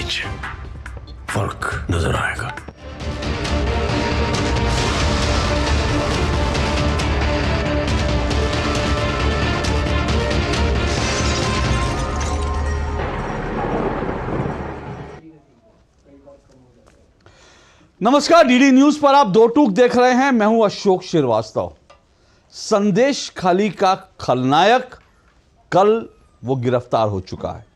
बीच फर्क नजर आएगा। नमस्कार, डीडी न्यूज पर आप दो टूक देख रहे हैं। मैं हूं अशोक श्रीवास्तव। संदेश खाली का खलनायक कल वो गिरफ्तार हो चुका है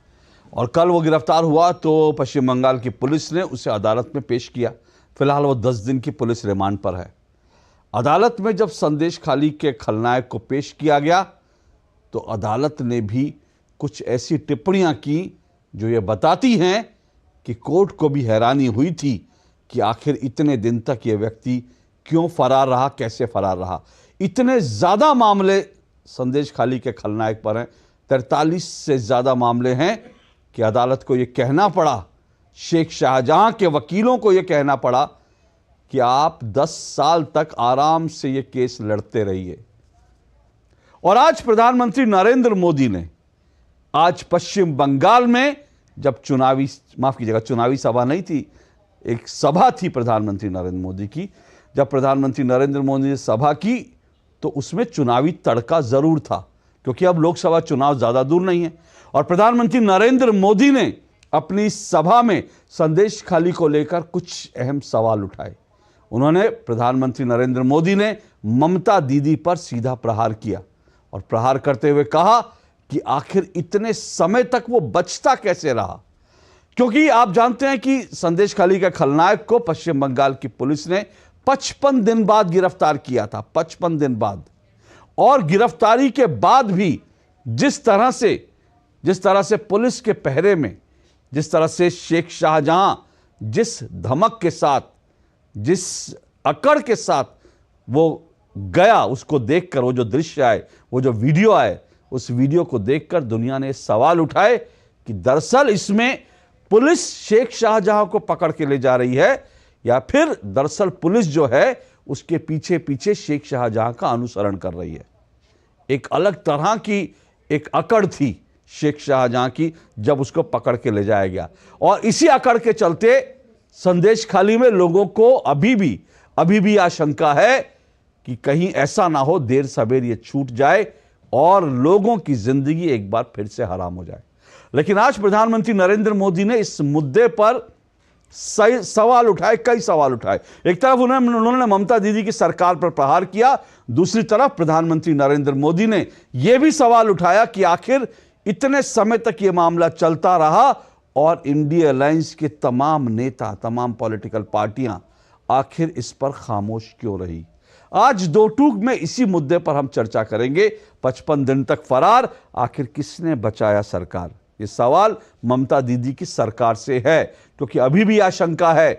और कल वो गिरफ्तार हुआ तो पश्चिम बंगाल की पुलिस ने उसे अदालत में पेश किया। फिलहाल वो 10 दिन की पुलिस रिमांड पर है। अदालत में जब संदेश खाली के खलनायक को पेश किया गया तो अदालत ने भी कुछ ऐसी टिप्पणियां की जो ये बताती हैं कि कोर्ट को भी हैरानी हुई थी कि आखिर इतने दिन तक ये व्यक्ति क्यों फरार रहा, कैसे फरार रहा। इतने ज़्यादा मामले संदेश खाली के खलनायक पर हैं, 43 से ज़्यादा मामले हैं कि अदालत को ये कहना पड़ा, शेख शाहजहां के वकीलों को ये कहना पड़ा कि आप 10 साल तक आराम से ये केस लड़ते रहिए। और आज प्रधानमंत्री नरेंद्र मोदी ने आज पश्चिम बंगाल में जब चुनावी सभा नहीं थी, एक सभा थी प्रधानमंत्री नरेंद्र मोदी की। जब प्रधानमंत्री नरेंद्र मोदी ने सभा की तो उसमें चुनावी तड़का जरूर था, क्योंकि अब लोकसभा चुनाव ज्यादा दूर नहीं है। और प्रधानमंत्री नरेंद्र मोदी ने अपनी सभा में संदेश खाली को लेकर कुछ अहम सवाल उठाए। उन्होंने प्रधानमंत्री नरेंद्र मोदी ने ममता दीदी पर सीधा प्रहार किया और प्रहार करते हुए कहा कि आखिर इतने समय तक वो बचता कैसे रहा, क्योंकि आप जानते हैं कि संदेश खाली के खलनायक को पश्चिम बंगाल की पुलिस ने 55 दिन बाद गिरफ्तार किया था, 55 दिन बाद। और गिरफ्तारी के बाद भी जिस तरह से पुलिस के पहरे में, जिस तरह से शेख शाहजहां जिस धमक के साथ, जिस अकड़ के साथ वो गया, उसको देखकर वो जो दृश्य आए, वो जो वीडियो आए, उस वीडियो को देखकर दुनिया ने सवाल उठाए कि दरअसल इसमें पुलिस शेख शाहजहां को पकड़ के ले जा रही है या फिर दरअसल पुलिस जो है उसके पीछे पीछे शेख शाहजहां का अनुसरण कर रही है। एक अलग तरह की एक अकड़ थी शेख शाहजहां की जब उसको पकड़ के ले जाया गया। और इसी अकड़ के चलते संदेश खाली में लोगों को अभी भी आशंका है कि कहीं ऐसा ना हो देर सवेर ये छूट जाए और लोगों की जिंदगी एक बार फिर से हराम हो जाए। लेकिन आज प्रधानमंत्री नरेंद्र मोदी ने इस मुद्दे पर सवाल उठाए, कई सवाल उठाए। एक तरफ उन्होंने ममता दीदी की सरकार पर प्रहार किया, दूसरी तरफ प्रधानमंत्री नरेंद्र मोदी ने यह भी सवाल उठाया कि आखिर इतने समय तक यह मामला चलता रहा और इंडिया अलायंस के तमाम नेता, तमाम पॉलिटिकल पार्टियां आखिर इस पर खामोश क्यों रही। आज दो टूक में इसी मुद्दे पर हम चर्चा करेंगे। 55 दिन तक फरार, आखिर किसने बचाया सरकार? ये सवाल ममता दीदी की सरकार से है, क्योंकि अभी भी आशंका है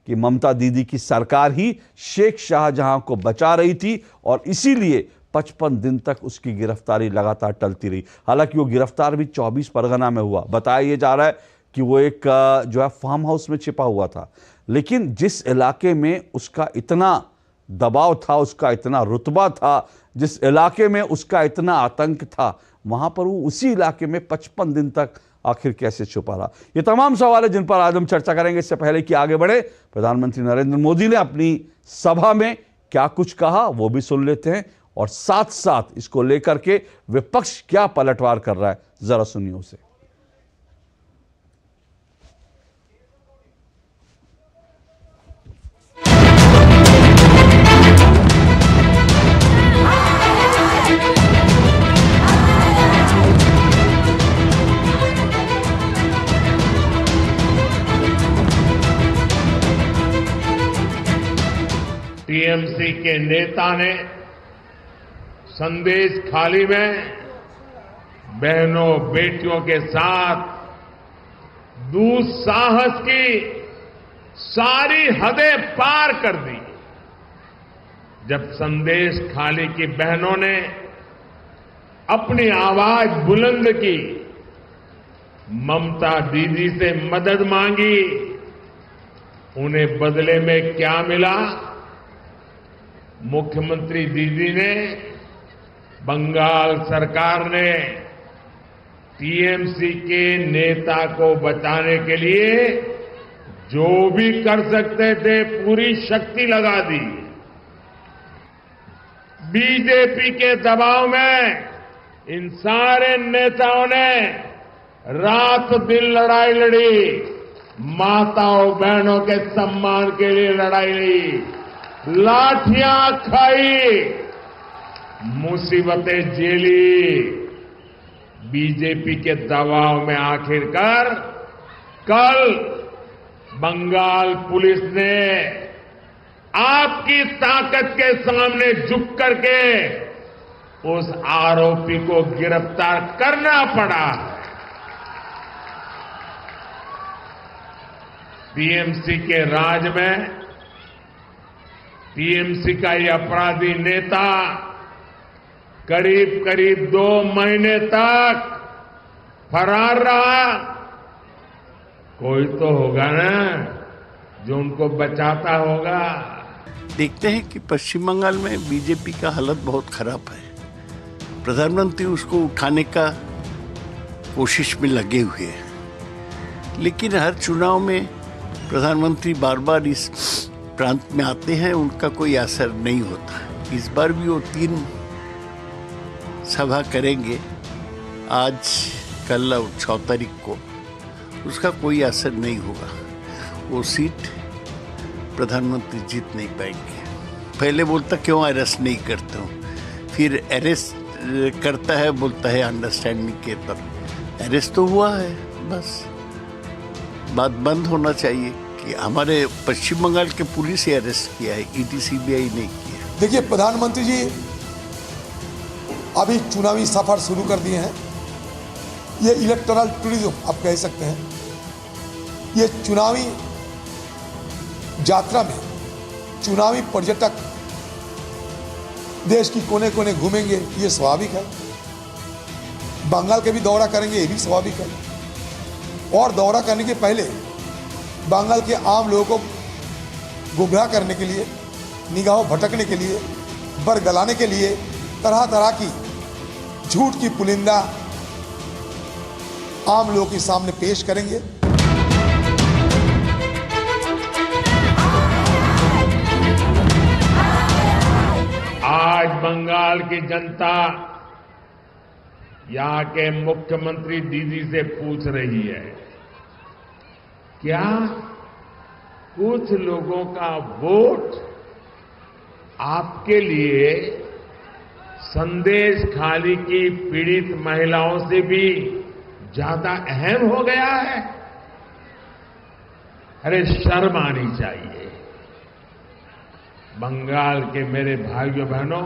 कि ममता दीदी की सरकार ही शेख शाहजहां को बचा रही थी और इसीलिए 55 दिन तक उसकी गिरफ्तारी लगातार टलती रही। हालांकि वो गिरफ्तार भी 24 परगना में हुआ। बताया ये जा रहा है कि वो एक जो है फार्म हाउस में छिपा हुआ था, लेकिन जिस इलाके में उसका इतना दबाव था, उसका इतना रुतबा था, जिस इलाके में उसका इतना आतंक था, वहां पर वो उसी इलाके में 55 दिन तक आखिर कैसे छुपा रहा। ये तमाम सवाल है जिन पर आज हम चर्चा करेंगे। इससे पहले कि आगे बढ़े, प्रधानमंत्री नरेंद्र मोदी ने अपनी सभा में क्या कुछ कहा वो भी सुन लेते हैं और साथ साथ इसको लेकर के विपक्ष क्या पलटवार कर रहा है, जरा सुनिए उसे। टीएमसी के नेता ने संदेश खाली में बहनों बेटियों के साथ दुस्साहस की सारी हदें पार कर दी। जब संदेश खाली की बहनों ने अपनी आवाज बुलंद की, ममता दीदी से मदद मांगी, उन्हें बदले में क्या मिला? मुख्यमंत्री दीदी ने, बंगाल सरकार ने टीएमसी के नेता को बचाने के लिए जो भी कर सकते थे पूरी शक्ति लगा दी। बीजेपी के दबाव में इन सारे नेताओं ने रात दिन लड़ाई लड़ी, माताओं बहनों के सम्मान के लिए लड़ाई लड़ी, लाठियां खाई, मुसीबतें झेली। बीजेपी के दबाव में आखिरकार कल बंगाल पुलिस ने आपकी ताकत के सामने झुक करके उस आरोपी को गिरफ्तार करना पड़ा। टीएमसी के राज में टीएमसी का ये अपराधी नेता करीब करीब 2 महीने तक फरार रहा। कोई तो होगा ना जो उनको बचाता होगा। देखते हैं कि पश्चिम बंगाल में बीजेपी का हालत बहुत खराब है। प्रधानमंत्री उसको उठाने का कोशिश में लगे हुए हैं, लेकिन हर चुनाव में प्रधानमंत्री बार बार इस प्रांत में आते हैं, उनका कोई असर नहीं होता। इस बार भी वो 3 सभा करेंगे, आज कल और 6 तारीख को, उसका कोई असर नहीं होगा। वो सीट प्रधानमंत्री जीत नहीं पाएंगे। पहले बोलता क्यों अरेस्ट नहीं करता हूँ, फिर अरेस्ट करता है, बोलता है अंडरस्टैंडिंग के पर। अरेस्ट तो हुआ है, बस बात बंद होना चाहिए कि हमारे पश्चिम बंगाल के पुलिस ही अरेस्ट किया है, ईडी सीबीआई नहीं किया। देखिए, प्रधानमंत्री जी अभी चुनावी सफर शुरू कर दिए हैं। ये इलेक्टोरल टूरिज्म आप कह सकते हैं। ये चुनावी यात्रा में चुनावी पर्यटक देश की कोने कोने घूमेंगे, ये स्वाभाविक है। बंगाल के भी दौरा करेंगे, ये भी स्वाभाविक है। और दौरा करने के पहले बंगाल के आम लोगों को गुमराह करने के लिए, निगाहों भटकने के लिए, बरगलाने के लिए तरह तरह की झूठ की पुलिंदा आम लोगों के सामने पेश करेंगे। आज बंगाल की जनता यहां के मुख्यमंत्री दीदी से पूछ रही है, क्या कुछ लोगों का वोट आपके लिए संदेश खाली की पीड़ित महिलाओं से भी ज्यादा अहम हो गया है? अरे शर्म आनी चाहिए। बंगाल के मेरे भाइयों बहनों,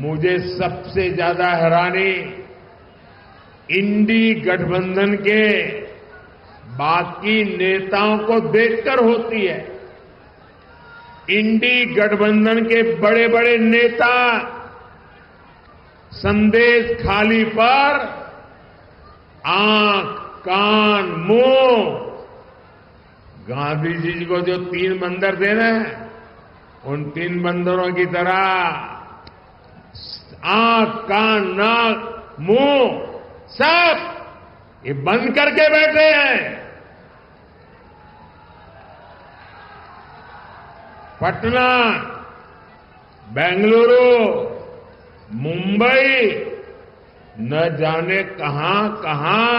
मुझे सबसे ज्यादा हैरानी इंडी गठबंधन के बाकी नेताओं को देखकर होती है। इंडी गठबंधन के बड़े बड़े नेता संदेश खाली पर आंख, कान, मुंह, गांधी जी को जो 3 बंदर दे रहे हैं, उन 3 बंदरों की तरह आंख, कान, नाक, मुंह सब ये बंद करके बैठे हैं। पटना, बेंगलुरु, मुंबई, न जाने कहां कहां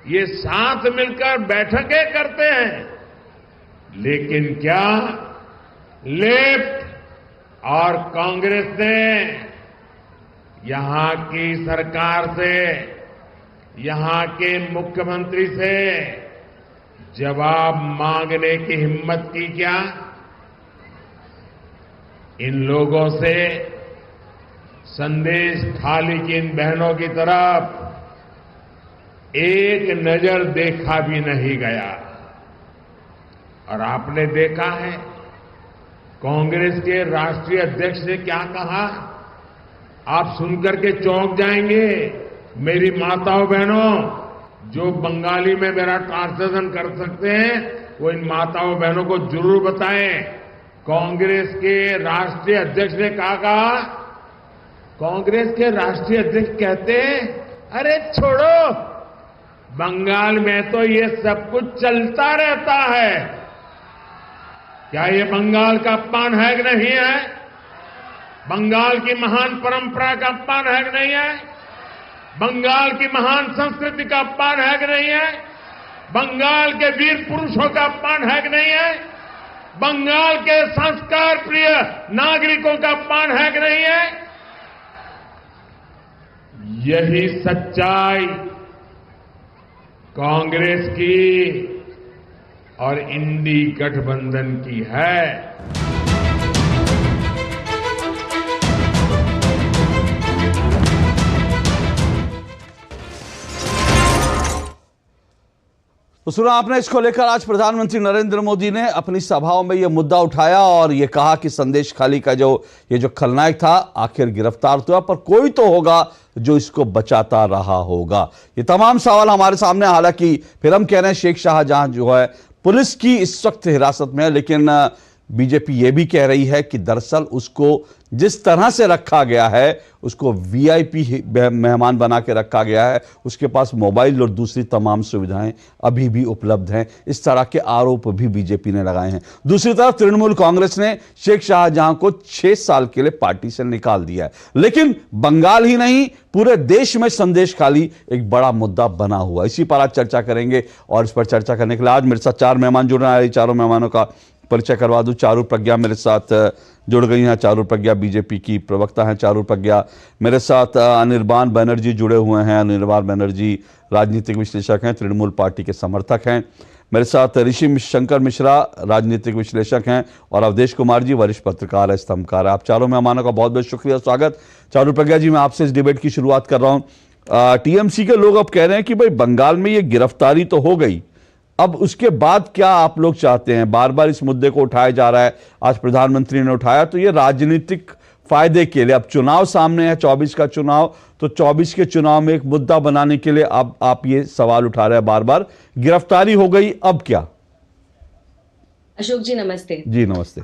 ये साथ मिलकर बैठकें करते हैं, लेकिन क्या लेफ्ट और कांग्रेस ने यहां की सरकार से, यहां के मुख्यमंत्री से जवाब मांगने की हिम्मत की क्या? इन लोगों से संदेश खाली की इन बहनों की तरफ एक नजर देखा भी नहीं गया। और आपने देखा है कांग्रेस के राष्ट्रीय अध्यक्ष ने क्या कहा, आप सुनकर के चौंक जाएंगे। मेरी माताओं बहनों, जो बंगाली में मेरा ट्रांसलेशन कर सकते हैं वो इन माताओं बहनों को जरूर बताएं। कांग्रेस के राष्ट्रीय अध्यक्ष ने कहा कांग्रेस के राष्ट्रीय अध्यक्ष कहते हैं, अरे छोड़ो, बंगाल में तो ये सब कुछ चलता रहता है। क्या ये बंगाल का अपमान है कि नहीं है? बंगाल की महान परंपरा का अपमान है कि नहीं है? बंगाल की महान संस्कृति का अपमान है कि नहीं है? बंगाल के वीर पुरुषों का अपमान है कि नहीं है? बंगाल के संस्कार प्रिय नागरिकों का अपमान है कि नहीं है? यही सच्चाई कांग्रेस की और इंडी गठबंधन की है। तो सुना आपने, इसको लेकर आज प्रधानमंत्री नरेंद्र मोदी ने अपनी सभाओं में यह मुद्दा उठाया और यह कहा कि संदेश खाली का ये जो खलनायक था आखिर गिरफ्तार तो हुआ, पर कोई तो होगा जो इसको बचाता रहा होगा। ये तमाम सवाल हमारे सामने, हालांकि फिर हम कह रहे हैं शेख शाहजहां जो है पुलिस की इस वक्त हिरासत में है, लेकिन बीजेपी ये भी कह रही है कि दरअसल उसको जिस तरह से रखा गया है, उसको वीआईपी मेहमान बना के रखा गया है, उसके पास मोबाइल और दूसरी तमाम सुविधाएं अभी भी उपलब्ध हैं। इस तरह के आरोप भी बीजेपी ने लगाए हैं। दूसरी तरफ तृणमूल कांग्रेस ने शेख शाहजहां को 6 साल के लिए पार्टी से निकाल दिया है। लेकिन बंगाल ही नहीं, पूरे देश में संदेश खाली एक बड़ा मुद्दा बना हुआ। इसी पर आज चर्चा करेंगे और इस पर चर्चा करने के लिए आज मेरे साथ 4 मेहमान जुड़ रहे हैं। चारों मेहमानों का परिचय करवा दूं। चारू प्रज्ञा मेरे साथ जुड़ गई हैं। चारू प्रज्ञा बीजेपी की प्रवक्ता हैं। चारू प्रज्ञा मेरे साथ अनिर्बान बनर्जी जुड़े हुए हैं। अनिर्बान बनर्जी राजनीतिक विश्लेषक हैं, तृणमूल पार्टी के समर्थक हैं। मेरे साथ ऋषि शंकर मिश्रा राजनीतिक विश्लेषक हैं और अवधेश कुमार जी वरिष्ठ पत्रकार है, स्तंभकार है। आप चारों मेहमानों का बहुत बहुत शुक्रिया, स्वागत। चारू प्रज्ञा जी, मैं आपसे इस डिबेट की शुरुआत कर रहा हूँ। टीएमसी के लोग अब कह रहे हैं कि भाई बंगाल में ये गिरफ्तारी तो हो गई, अब उसके बाद क्या आप लोग चाहते हैं? बार बार इस मुद्दे को उठाया जा रहा है, आज प्रधानमंत्री ने उठाया, तो ये राजनीतिक फायदे के लिए, अब चुनाव सामने है, 24 का चुनाव, तो 24 के चुनाव में एक मुद्दा बनाने के लिए अब आप ये सवाल उठा रहे हैं बार बार, गिरफ्तारी हो गई, अब क्या? अशोक जी नमस्ते। जी नमस्ते।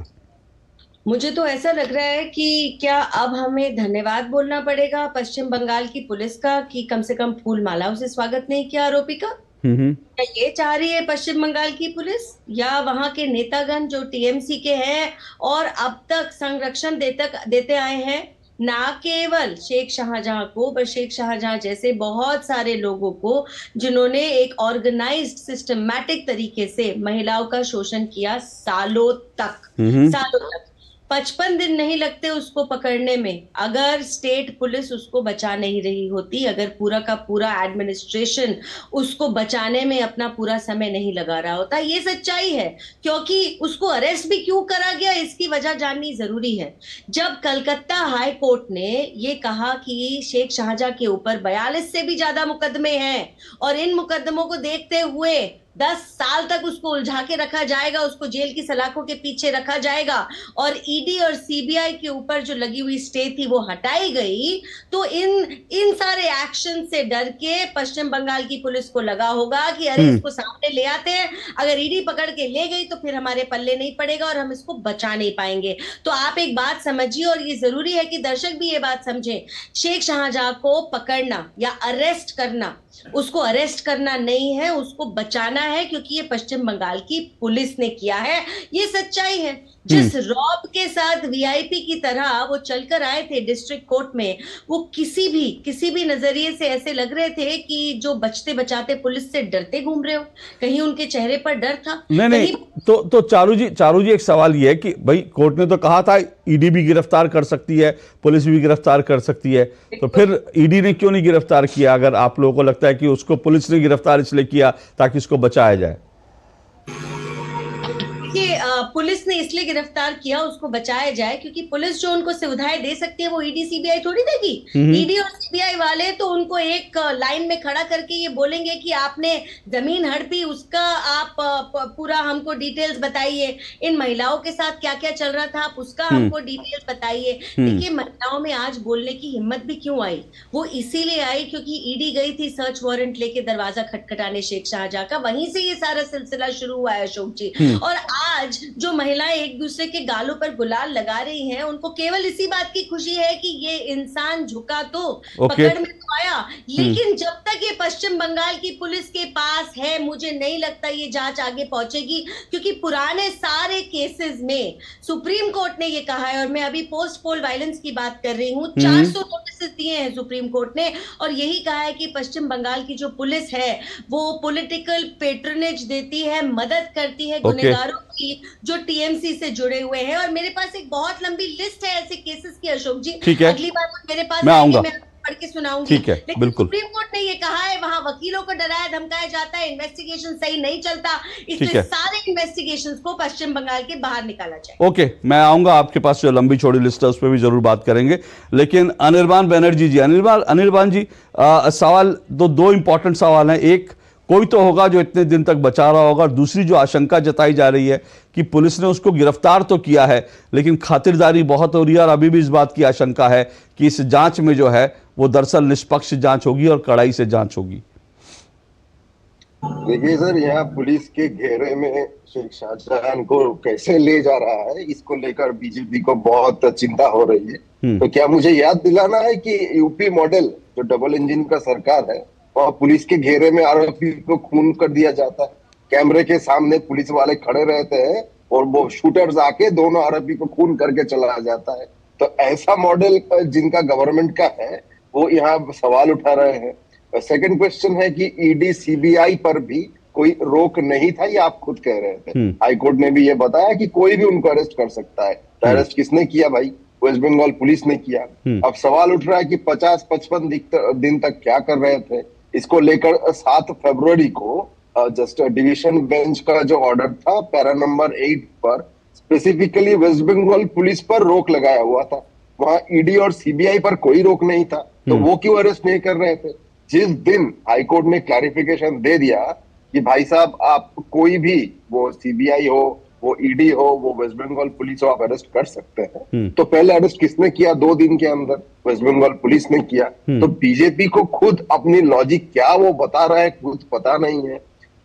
मुझे तो ऐसा लग रहा है कि क्या अब हमें धन्यवाद बोलना पड़ेगा पश्चिम बंगाल की पुलिस का कि कम से कम फूल मालाओं से स्वागत नहीं किया आरोपी का। क्या ये चाह रही है पश्चिम बंगाल की पुलिस या वहां के नेतागण जो टीएमसी के हैं और अब तक संरक्षण देते आए हैं, ना केवल शेख शाहजहां को, पर शेख शाहजहां जैसे बहुत सारे लोगों को जिन्होंने एक ऑर्गेनाइज्ड सिस्टमैटिक तरीके से महिलाओं का शोषण किया सालों तक। 55 दिन नहीं लगते उसको पकड़ने में, अगर स्टेट पुलिस उसको बचा नहीं रही होती, अगर पूरा का पूरा एडमिनिस्ट्रेशन उसको बचाने में अपना पूरा समय नहीं लगा रहा होता। ये सच्चाई है, क्योंकि उसको अरेस्ट भी क्यों करा गया इसकी वजह जाननी जरूरी है। जब कलकत्ता हाई कोर्ट ने ये कहा कि शेख शाहजहां के ऊपर 42 से भी ज्यादा मुकदमे हैं और इन मुकदमों को देखते हुए 10 साल तक उसको उलझा के रखा जाएगा, उसको जेल की सलाखों के पीछे रखा जाएगा और ईडी और सीबीआई के ऊपर जो लगी हुई स्टे थी वो हटाई गई, तो इन सारे एक्शन से डर के पश्चिम बंगाल की पुलिस को लगा होगा कि अरे इसको सामने ले आते हैं, अगर ईडी पकड़ के ले गई तो फिर हमारे पल्ले नहीं पड़ेगा और हम इसको बचा नहीं पाएंगे। तो आप एक बात समझिए और ये जरूरी है कि दर्शक भी ये बात समझे, शेख शाहजहां को पकड़ना या अरेस्ट करना, उसको अरेस्ट करना नहीं है, उसको बचाना है, क्योंकि ये पश्चिम बंगाल की पुलिस ने किया है। ये सच्चाई है। जिस रॉब के साथ वीआईपी की तरह वो चलकर आए थे डिस्ट्रिक्ट कोर्ट में, वो किसी भी नजरिए से ऐसे लग रहे थे कि जो बचते बचाते पुलिस से डरते घूम रहे हो। कहीं उनके चेहरे पर डर था? नहीं। तो चारू जी एक सवाल ये है कि भाई कोर्ट ने तो कहा था ईडी भी गिरफ्तार कर सकती है, पुलिस भी गिरफ्तार कर सकती है, तो फिर ईडी ने क्यों नहीं गिरफ्तार किया? अगर आप लोगों को लगता है कि उसको पुलिस ने गिरफ्तार इसलिए किया ताकि उसको बचाया जाए। पुलिस ने इसलिए गिरफ्तार किया, उसको बचाया जाए, क्योंकि पुलिस जो उनको सुविधाएं दे सकती है वो ईडी सीबीआई थोड़ी देगी। ईडी और सीबीआई वाले तो उनको एक लाइन में खड़ा करके ये बोलेंगे कि आपने जमीन हड़पी, उसका आप पूरा हमको डिटेल्स बताइए, इन महिलाओं के साथ क्या क्या चल रहा था आप उसका हमको डिटेल्स बताइए। देखिए, महिलाओं में आज बोलने की हिम्मत भी क्यों आई? वो इसीलिए आई क्योंकि ईडी गई थी सर्च वारंट लेके दरवाजा खटखटाने शेख शाहजहां का, वहीं से ये सारा सिलसिला शुरू हुआ है अशोक जी। और आज जो महिलाएं एक दूसरे के गालों पर गुलाल लगा रही हैं, उनको केवल इसी बात की खुशी है कि ये इंसान झुका तो पकड़ में तो आया। लेकिन जब तक ये पश्चिम बंगाल की पुलिस के पास है, मुझे नहीं लगता ये जांच आगे पहुंचेगी, क्योंकि पुराने सारे केसेस में सुप्रीम कोर्ट ने ये कहा है, और मैं अभी पोस्ट पोल वायलेंस की बात कर रही हूँ, 400 नोटिस दिए हैं सुप्रीम कोर्ट ने, और यही कहा है कि पश्चिम बंगाल की जो पुलिस है वो पॉलिटिकल पेट्रोनेज देती है, मदद करती है गुनहगारों की जो टीएमसी से जुड़े हुए हैं। और मेरे पास एक बहुत लंबी लिस्ट है ऐसे केसेस की अशोक जी, अगली बार मेरे पास मैं आऊंगा, मैं पढ़ के सुनाऊंगी। ठीक है, लेकिन बिल्कुल। सुप्रीम कोर्ट ने ये कहा है वहां वकीलों को डराया धमकाया जाता है, इन्वेस्टिगेशन सही नहीं चलता, ठीक इसलिए है। सारे इन्वेस्टिगेशंस को पश्चिम बंगाल के बाहर निकाला जाए। ओके, मैं आऊंगा आपके पास, जो लंबी चौड़ी लिस्ट है उस पर भी जरूर बात करेंगे। लेकिन अनिर्बान बनर्जी जी, अनिर्बान जी, सवाल दो इंपॉर्टेंट सवाल हैं। एक, कोई तो होगा जो इतने दिन तक बचा रहा होगा, और दूसरी जो आशंका जताई जा रही है कि पुलिस ने उसको गिरफ्तार तो किया है लेकिन खातिरदारी बहुत हो रही है, और अभी भी इस बात की आशंका है कि इस जांच में जो है वो दरअसल निष्पक्ष जांच होगी और कड़ाई से जांच होगी। देखिए सर, यहाँ पुलिस के घेरे में शेख शाहजहां को कैसे ले जा रहा है, इसको लेकर बीजेपी को बहुत चिंता हो रही है। तो क्या मुझे याद दिलाना है कि यूपी मॉडल जो डबल इंजन का सरकार है, वहाँ पुलिस के घेरे में आरोपी को खून कर दिया जाता है। कैमरे के सामने पुलिस वाले खड़े रहते हैं और वो शूटर्स आके दोनों आरोपी को खून करके चला जाता है। तो ऐसा मॉडल जिनका गवर्नमेंट का है वो यहाँ सवाल उठा रहे हैं। सेकंड क्वेश्चन है कि ईडी सीबीआई पर भी कोई रोक नहीं था, ये आप खुद कह रहे थे। हाई कोर्ट ने भी ये बताया कि कोई भी उनको अरेस्ट कर सकता है। तो अरेस्ट किसने किया भाई? वेस्ट बंगाल पुलिस ने किया। अब सवाल उठ रहा है कि 50-55 दिन तक क्या कर रहे थे। इसको लेकर 7 फरवरी को जस्ट डिवीजन बेंच का जो ऑर्डर था पैरा नंबर 8 पर स्पेसिफिकली वेस्ट बंगाल पुलिस पर रोक लगाया हुआ था। वहां ईडी और सीबीआई पर कोई रोक नहीं था, तो वो क्यों अरेस्ट नहीं कर रहे थे? जिस दिन हाईकोर्ट ने क्लैरिफिकेशन दे दिया कि भाई साहब आप कोई भी, वो सीबीआई हो, वो ईडी हो, वो वेस्ट बंगाल पुलिस हो, आप अरेस्ट कर सकते हैं। तो पहले अरेस्ट किसने किया 2 दिन के अंदर? वेस्ट बंगाल पुलिस ने किया। तो बीजेपी को खुद अपनी लॉजिक क्या वो बता रहा है, खुद पता नहीं है।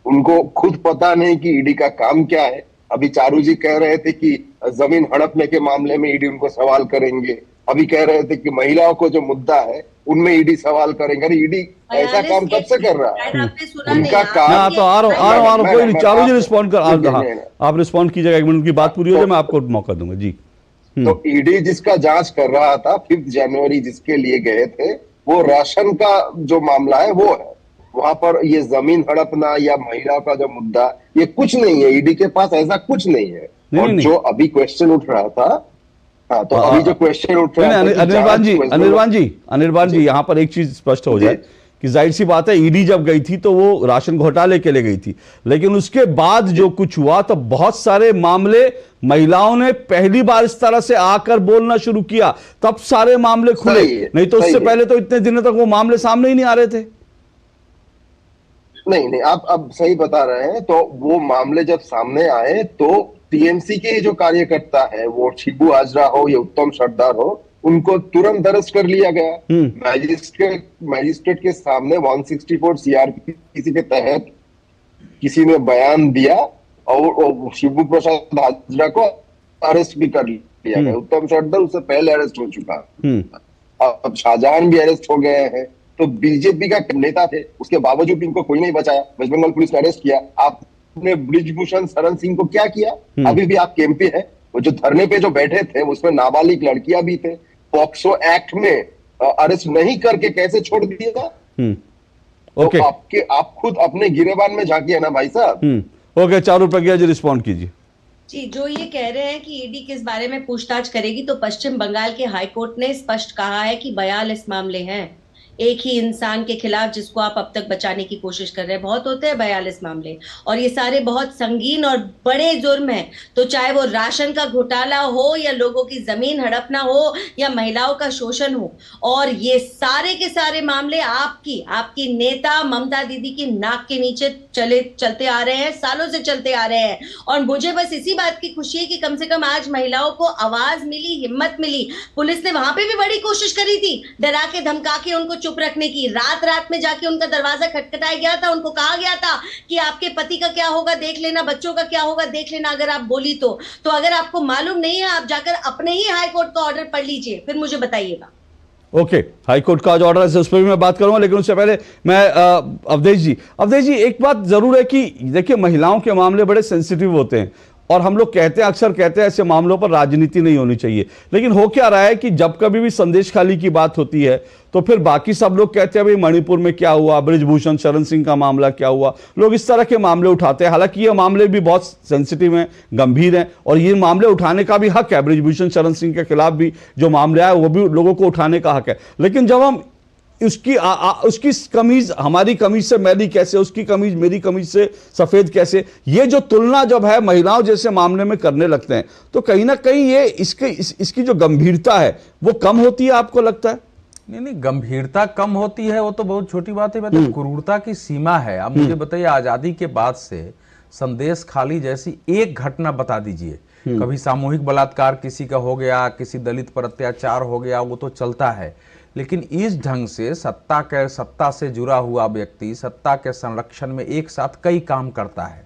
उनको खुद पता नहीं कि ईडी का काम क्या है। अभी चारू जी कह रहे थे कि जमीन हड़पने के मामले में ईडी उनको सवाल करेंगे। अभी कह रहे थे कि महिलाओं को जो मुद्दा है उनमें ईडी सवाल करेंगे। अरे ईडी ऐसा काम कब से कर रहा है? उनका काम तो आ रहा हूं, कोई नहीं, चारू जी रिस्पॉन्ड कर, आप रिस्पॉन्ड कीजिएगा, 1 मिनट की बात पूरी हो जाए, मैं आपको मौका दूंगा जी। तो ईडी जिसका जांच कर रहा था 5 जनवरी जिसके लिए गए थे, वो राशन का जो मामला है वो है। वहां पर ये जमीन हड़पना या महिलाओं का जो मुद्दा, ये कुछ नहीं है। ईडी के पास ऐसा कुछ नहीं है। और जो अभी क्वेश्चन उठ रहा था, हाँ, तो अभी जो क्वेश्चन उठ रहा है अनिर्बान जी, यहाँ पर एक चीज स्पष्ट हो जाए कि जाहिर सी बात है, ईडी जब गई थी तो वो राशन घोटाले के लिए गई थी, लेकिन उसके बाद जो कुछ हुआ तो बहुत सारे मामले महिलाओं ने पहली बार इस तरह से आकर बोलना शुरू किया, तब सारे मामले खुले, नहीं तो उससे पहले तो इतने दिनों तक वो मामले सामने ही नहीं आ रहे थे। नहीं, आप अब सही बता रहे हैं। तो वो मामले जब सामने आए तो टीएमसी के जो कार्यकर्ता है, वो शिबू हाजरा हो या उत्तम सरदार हो, उनको तुरंत अरेस्ट कर लिया गया। मैजिस्ट्रेट के सामने 164 सीआरपीसी के तहत किसी ने बयान दिया और शिबू प्रसाद हाजरा को अरेस्ट भी कर लिया गया। उत्तम सरदार उससे पहले अरेस्ट हो चुका। अब शाहजहां भी अरेस्ट हो गए हैं। तो बीजेपी का नेता थे, उसके बावजूद इनको कोई नहीं बचाया। वेस्ट बंगाल पुलिस ने अरेस्ट किया। आपने ब्रिजभूषण शरण सिंह को क्या किया? अभी भी आप केएमपी है। वो जो धरने पे जो बैठे थे उसमें नाबालिग लड़कियां भी थे। पॉक्सो एक्ट में अरेस्ट नहीं करके कैसे छोड़ दिया? ओके, तो आप खुद अपने गिरेबान में झांकिए ना भाई साहब। ओके, चारू प्रज्ञा जी रिस्पॉन्ड कीजिए। जी, जो ये कह रहे हैं कि ईडी किस बारे में पूछताछ करेगी, तो पश्चिम बंगाल के हाईकोर्ट ने स्पष्ट कहा है कि 42 मामले हैं एक ही इंसान के खिलाफ जिसको आप अब तक बचाने की कोशिश कर रहे हैं। बहुत होते हैं 42 मामले, और ये सारे बहुत संगीन और बड़े जुर्म हैं। तो चाहे वो राशन का घोटाला हो या लोगों की जमीन हड़पना हो या महिलाओं का शोषण हो, और ये सारे के सारे मामले आपकी नेता ममता दीदी की नाक के नीचे चलते आ रहे हैं, सालों से चलते आ रहे हैं। और मुझे बस इसी बात की खुशी है कि कम से कम आज महिलाओं को आवाज मिली, हिम्मत मिली। पुलिस ने वहां पे भी बड़ी कोशिश करी थी, डरा के धमका के उनको चुप रखने की। रात रात में जाके उनका दरवाजा खटखटाया गया था, उनको कहा गया था कि आपके पति का क्या होगा देख लेना, बच्चों का क्या होगा देख लेना अगर आप बोली तो अगर आपको मालूम नहीं है आप जाकर अपने ही हाई कोर्ट का ऑर्डर पढ़ लीजिए, फिर मुझे बताइएगा। ओके, हाईकोर्ट का जो ऑर्डर है उस पर भी मैं बात करूंगा, लेकिन उससे पहले मैं अवधेश जी एक बात जरूर है कि देखिए महिलाओं के मामले बड़े सेंसिटिव होते हैं और हम लोग अक्सर कहते हैं ऐसे मामलों पर राजनीति नहीं होनी चाहिए, लेकिन हो क्या रहा है कि जब कभी भी संदेश खाली की बात होती है तो फिर बाकी सब लोग कहते हैं भाई मणिपुर में क्या हुआ, बृजभूषण शरण सिंह का मामला क्या हुआ, लोग इस तरह के मामले उठाते हैं। हालांकि ये मामले भी बहुत सेंसिटिव हैं, गंभीर हैं और ये मामले उठाने का भी हक है, बृजभूषण शरण सिंह के खिलाफ भी जो मामले आए वो भी लोगों को उठाने का हक है। लेकिन जब हम उसकी कमीज हमारी कमीज से मैली कैसे, उसकी कमीज मेरी कमीज से सफेद कैसे, ये जो तुलना जब है महिलाओं जैसे मामले में करने लगते हैं तो कहीं ना कहीं ये इसकी जो गंभीरता है वो कम होती है, आपको लगता है? नहीं, गंभीरता कम होती है वो तो बहुत छोटी बात है, तो क्रूरता की सीमा है। अब मुझे बताइए, आजादी के बाद से संदेश खाली जैसी एक घटना बता दीजिए, कभी सामूहिक बलात्कार किसी का हो गया, किसी दलित पर अत्याचार हो गया, वो तो चलता है, लेकिन इस ढंग से सत्ता से जुड़ा हुआ व्यक्ति सत्ता के संरक्षण में एक साथ कई काम करता है।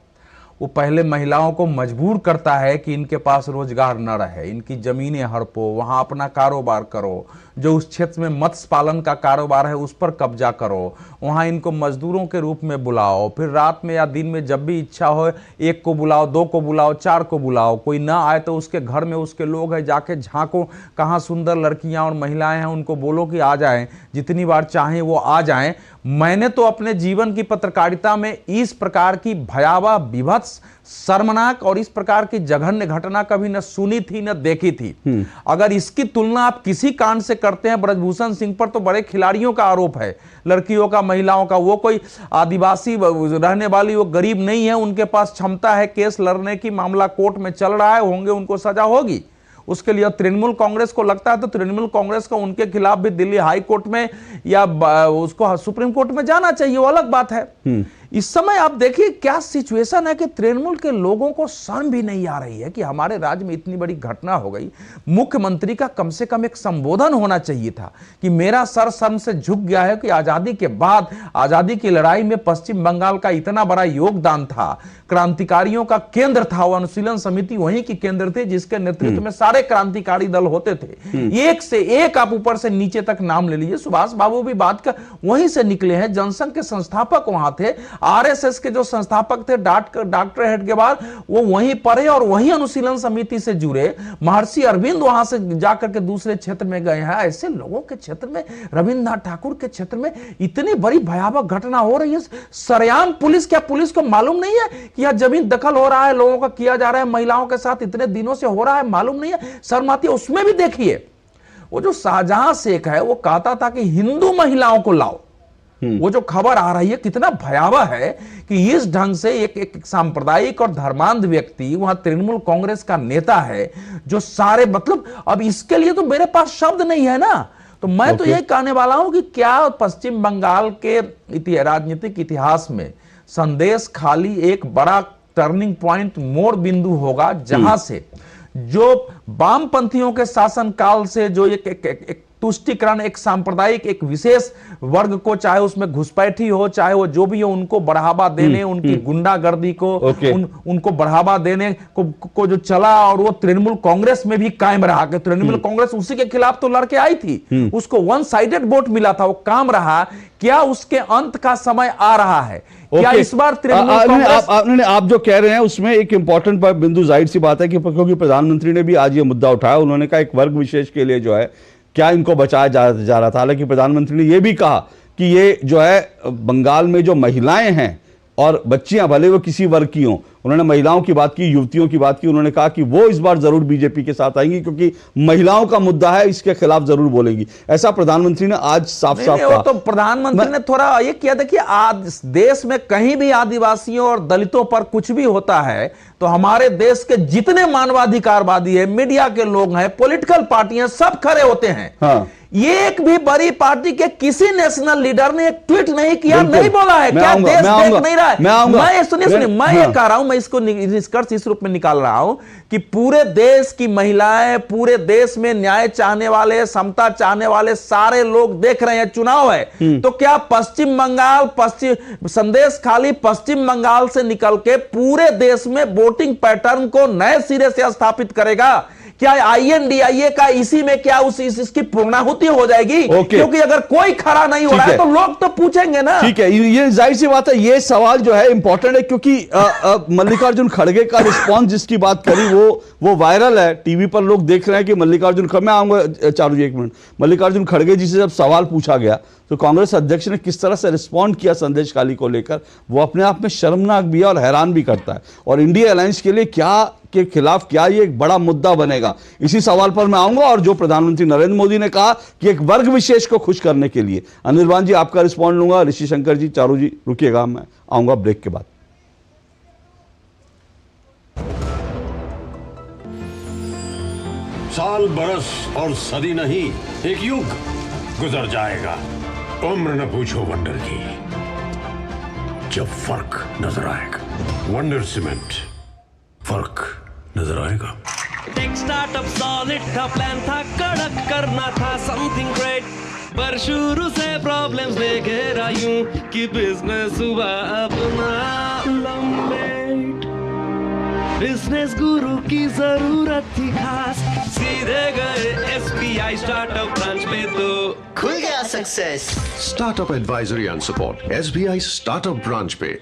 वो पहले महिलाओं को मजबूर करता है कि इनके पास रोजगार न रहे, इनकी जमीनें हड़पो, वहां अपना कारोबार करो, जो उस क्षेत्र में मत्स्य पालन का कारोबार है उस पर कब्जा करो, वहां इनको मजदूरों के रूप में बुलाओ, फिर रात में या दिन में जब भी इच्छा हो एक को बुलाओ, दो को बुलाओ, चार को बुलाओ, कोई ना आए तो उसके घर में उसके लोग हैं, जाके झांको कहाँ सुंदर लड़कियां और महिलाएं हैं, उनको बोलो कि आ जाएं, जितनी बार चाहें वो आ जाएं। मैंने तो अपने जीवन की पत्रकारिता में इस प्रकार की भयावह, विभत्स, शर्मनाक और इस प्रकार की जघन्य घटना कभी न सुनी थी न देखी थी। अगर इसकी तुलना आप किसी कांड से करते हैं, बृजभूषण सिंह पर तो बड़े खिलाड़ियों का आरोप है, लड़कियों का, महिलाओं का, वो कोई आदिवासी रहने वाली, वो गरीब नहीं है, उनके पास क्षमता है केस लड़ने की, मामला कोर्ट में चल रहा है, होंगे, उनको सजा होगी। उसके लिए तृणमूल कांग्रेस को लगता है तो तृणमूल कांग्रेस को उनके खिलाफ भी दिल्ली हाई कोर्ट में या उसको सुप्रीम कोर्ट में जाना चाहिए, वो अलग बात है। इस समय आप देखिए क्या सिचुएशन है कि तृणमूल के लोगों को शर्म भी नहीं आ रही है कि हमारे राज्य में इतनी बड़ी घटना हो गई। मुख्यमंत्री का कम से कम एक संबोधन होना चाहिए था कि मेरा सर शर्म से झुक गया है कि आजादी के बाद, आजादी की लड़ाई में पश्चिम बंगाल का इतना बड़ा योगदान था, क्रांतिकारियों का केंद्र था, वो अनुशीलन समिति वहीं की केंद्र थे जिसके नेतृत्व में सारे क्रांतिकारी दल होते थे। एक से एक आप ऊपर से नीचे तक नाम ले लीजिए, सुभाष बाबू भी बात का वहीं से निकले हैं, जनसंघ के संस्थापक वहां थे, आरएसएस के जो संस्थापक थे डॉक्टर हेडगेवार वो वहीं पढ़े और वहीं अनुशीलन समिति से जुड़े, महर्षि अरविंद वहां से जाकर के दूसरे क्षेत्र में गए हैं। ऐसे लोगों के क्षेत्र में, रविंद्रनाथ ठाकुर के क्षेत्र में इतनी बड़ी भयावह घटना हो रही है, सरेआम पुलिस को मालूम नहीं है कि यह जमीन दखल हो रहा है, लोगों का किया जा रहा है, महिलाओं के साथ इतने दिनों से हो रहा है, मालूम नहीं है, शर्म आती है। उसमें भी देखिए वो जो शाहजहां शेख है वो कहता था कि हिंदू महिलाओं को लाओ, वो जो खबर आ रही है कितना भयावह है कि इस ढंग से एक सांप्रदायिक और धर्मांध व्यक्ति वहां तृणमूल कांग्रेस का नेता है जो सारे, मतलब अब इसके लिए तो मेरे पास शब्द नहीं है ना, तो मैं तो यही कहने वाला हूं कि क्या पश्चिम बंगाल के राजनीतिक इतिहास में संदेश खाली एक बड़ा टर्निंग पॉइंट, मोड़ बिंदु होगा जहां से जो वामपंथियों के शासन काल से जो एक तुष्टिकरण, एक सांप्रदायिक, एक विशेष वर्ग को, चाहे उसमें घुसपैठी हो, चाहे वो जो भी हो, उनको बढ़ावा देने, उनकी गुंडागर्दी को, उनको बढ़ावा देने को जो चला, और वो तृणमूल कांग्रेस में भी कायम रहा कि तृणमूल कांग्रेस उसी के खिलाफ तो लड़के आई थी, उसको वन साइडेड वोट मिला था, वो काम रहा। क्या उसके अंत का समय आ रहा है? क्या इस बार तृणमूल कांग्रेस आप जो कह रहे हैं उसमें एक इंपॉर्टेंट बिंदु, जाहिर सी बात है कि क्योंकि प्रधानमंत्री ने भी आज ये मुद्दा उठाया, उन्होंने कहा एक वर्ग विशेष के लिए जो है क्या इनको बचाया जा रहा था। हालांकि प्रधानमंत्री ने यह भी कहा कि ये जो है बंगाल में जो महिलाएं हैं और बच्चियां, भले वो किसी वर्ग की हों, उन्होंने महिलाओं की बात की, युवतियों की बात की, उन्होंने कहा कि वो इस बार जरूर बीजेपी के साथ आएंगी क्योंकि महिलाओं का मुद्दा है, इसके खिलाफ जरूर बोलेंगी। ऐसा प्रधानमंत्री ने आज साफ कहा। तो प्रधानमंत्री ने थोड़ा ये किया, देखिए आज देश में कहीं भी आदिवासियों और दलितों पर कुछ भी होता है तो हमारे देश के जितने मानवाधिकारवादी है, मीडिया के लोग हैं, पॉलिटिकल पार्टियां, सब खड़े होते हैं। हाँ। एक भी बड़ी पार्टी के किसी नेशनल लीडर ने एक ट्वीट नहीं किया, नहीं बोला है क्या देश देख नहीं रहा है। मैं ये कह रहा हूं, मैं इसको निष्कर्ष इस रूप में निकाल रहा हूं कि पूरे देश की महिलाएं, पूरे देश में न्याय चाहने वाले, समता चाहने वाले सारे लोग देख रहे हैं, चुनाव है। तो क्या पश्चिम बंगाल, संदेश खाली पश्चिम बंगाल से निकल के पूरे देश में वोटिंग पैटर्न को नए सिरे से स्थापित करेगा? क्या INDIA का इसी में क्या इसकी पूर्णाहुति हो जाएगी? क्योंकि अगर कोई खड़ा नहीं हो रहा है तो लोग तो पूछेंगे ना। ठीक है, ये जाहिर सी बात है, ये सवाल जो है इंपॉर्टेंट है, क्योंकि मल्लिकार्जुन खड़गे का रिस्पॉन्स जिसकी बात करी वो वायरल है, टीवी पर लोग देख रहे हैं कि मल्लिकार्जुन खड़गे, मैं आऊंगा चारू जी एक मिनट, मल्लिकार्जुन खड़गे जी से जब सवाल पूछा गया तो कांग्रेस अध्यक्ष ने किस तरह से रिस्पॉन्ड किया संदेश खाली को लेकर, वो अपने आप में शर्मनाक भी है और हैरान भी करता है। और इंडिया अलायंस के लिए क्या के खिलाफ क्या ये एक बड़ा मुद्दा बनेगा, इसी सवाल पर मैं आऊंगा। और जो प्रधानमंत्री नरेंद्र मोदी ने कहा कि एक वर्ग विशेष को खुश करने के लिए, अनिर्बान जी आपका रिस्पॉन्ड लूंगा, ऋषि शंकर जी, चारू जी रुकिएगा, मैं आऊंगा ब्रेक के बाद। साल, बरस और सदी नहीं, एक युग गुजर जाएगा, उम्र न पूछो वंडर की, जब फर्क नजर आएगा। वंडर सीमेंट, फर्क नजर आएगा। टेक स्टार्टअप सॉलिड था, प्लान था कड़क, करना था समथिंग ग्रेट, पर शुरू से प्रॉब्लम्स ने घेरा यूं कि बिजनेस हुआ अपना लंबे। बिजनेस गुरु की जरूरत थी खास, सीधे गए SBI स्टार्टअप ब्रांच में तो खुल गया success. Startup advisory and support SBI startup branch पे।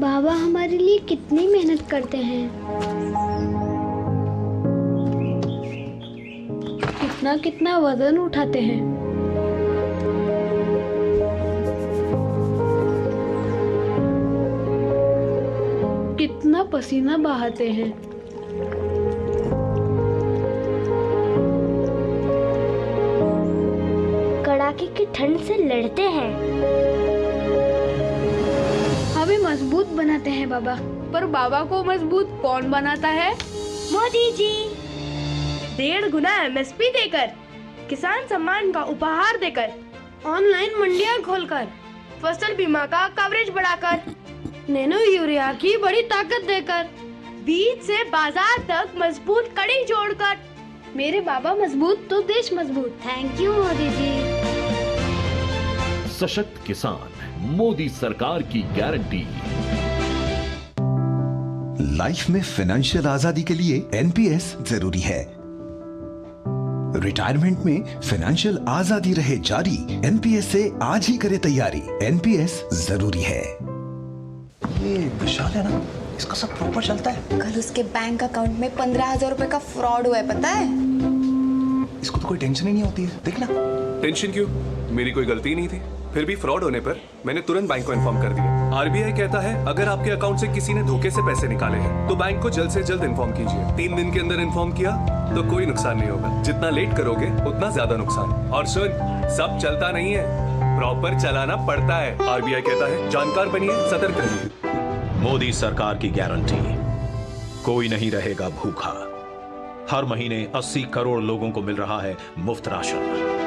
बाबा हमारे लिए कितनी मेहनत करते हैं, कितना कितना वजन उठाते हैं। कितना पसीना बहाते हैं। कड़ाके की ठंड से लड़ते हैं। हमें मजबूत बनाते हैं बाबा, पर बाबा को मजबूत कौन बनाता है? मोदी जी। 1.5 गुना MSP देकर, किसान सम्मान का उपहार देकर, ऑनलाइन मंडियां खोलकर, फसल बीमा का कवरेज बढ़ाकर, नैनो यूरिया की बड़ी ताकत देकर, बीज से बाजार तक मजबूत कड़ी जोड़कर। मेरे बाबा मजबूत तो देश मजबूत। Thank you Modi ji. सशक्त किसान, मोदी सरकार की गारंटी। लाइफ में फाइनेंशियल आजादी के लिए NPS जरूरी है। रिटायरमेंट में फाइनेंशियल आजादी रहे जारी, NPS से आज ही करे तैयारी। NPS जरूरी है। ये विशाल है ना, इसका सब प्रॉपर चलता है। कल उसके बैंक अकाउंट में 15,000 रुपए का फ्रॉड हुआ है, पता है? इसको तो कोई टेंशन ही नहीं होती है, देखना। टेंशन क्यों? मेरी कोई गलती नहीं थी। फिर भी फ्रॉड होने पर मैंने तुरंत बैंक को इन्फॉर्म कर दिया। RBI कहता है अगर आपके अकाउंट से किसी ने धोखे से पैसे निकाले हैं तो बैंक को जल्द से जल्द इन्फॉर्म कीजिए। 3 दिन के अंदर इन्फॉर्म किया तो कोई नुकसान नहीं होगा। जितना लेट करोगे उतना ज्यादा नुकसान। और सुन, सब चलता नहीं है, प्रॉपर चलाना पड़ता है। RBI कहता है जानकार बनिए, सतर्क रहिए। मोदी सरकार की गारंटी, कोई नहीं रहेगा भूखा। हर महीने 80 करोड़ लोगों को मिल रहा है मुफ्त राशन।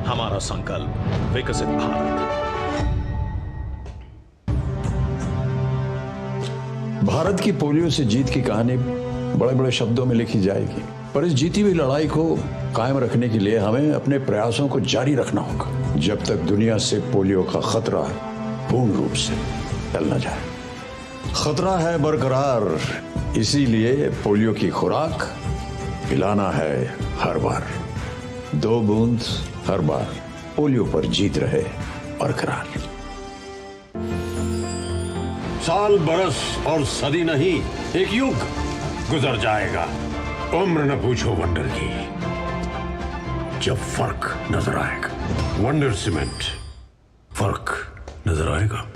हमारा संकल्प विकसित भारत। भारत की पोलियो से जीत की कहानी बड़े बड़े शब्दों में लिखी जाएगी, पर इस जीती हुई लड़ाई को कायम रखने के लिए हमें अपने प्रयासों को जारी रखना होगा जब तक दुनिया से पोलियो का खतरा पूर्ण रूप से टल न जाए। खतरा है बरकरार, इसीलिए पोलियो की खुराक पिलाना है हर बार। 2 बूंद हर बार, पोलियो पर जीत रहे बरकरार। साल, बरस और सदी नहीं, एक युग गुजर जाएगा, उम्र न पूछो वंडर की, जब फर्क नजर आएगा। वंडर सीमेंट, फर्क नजर आएगा।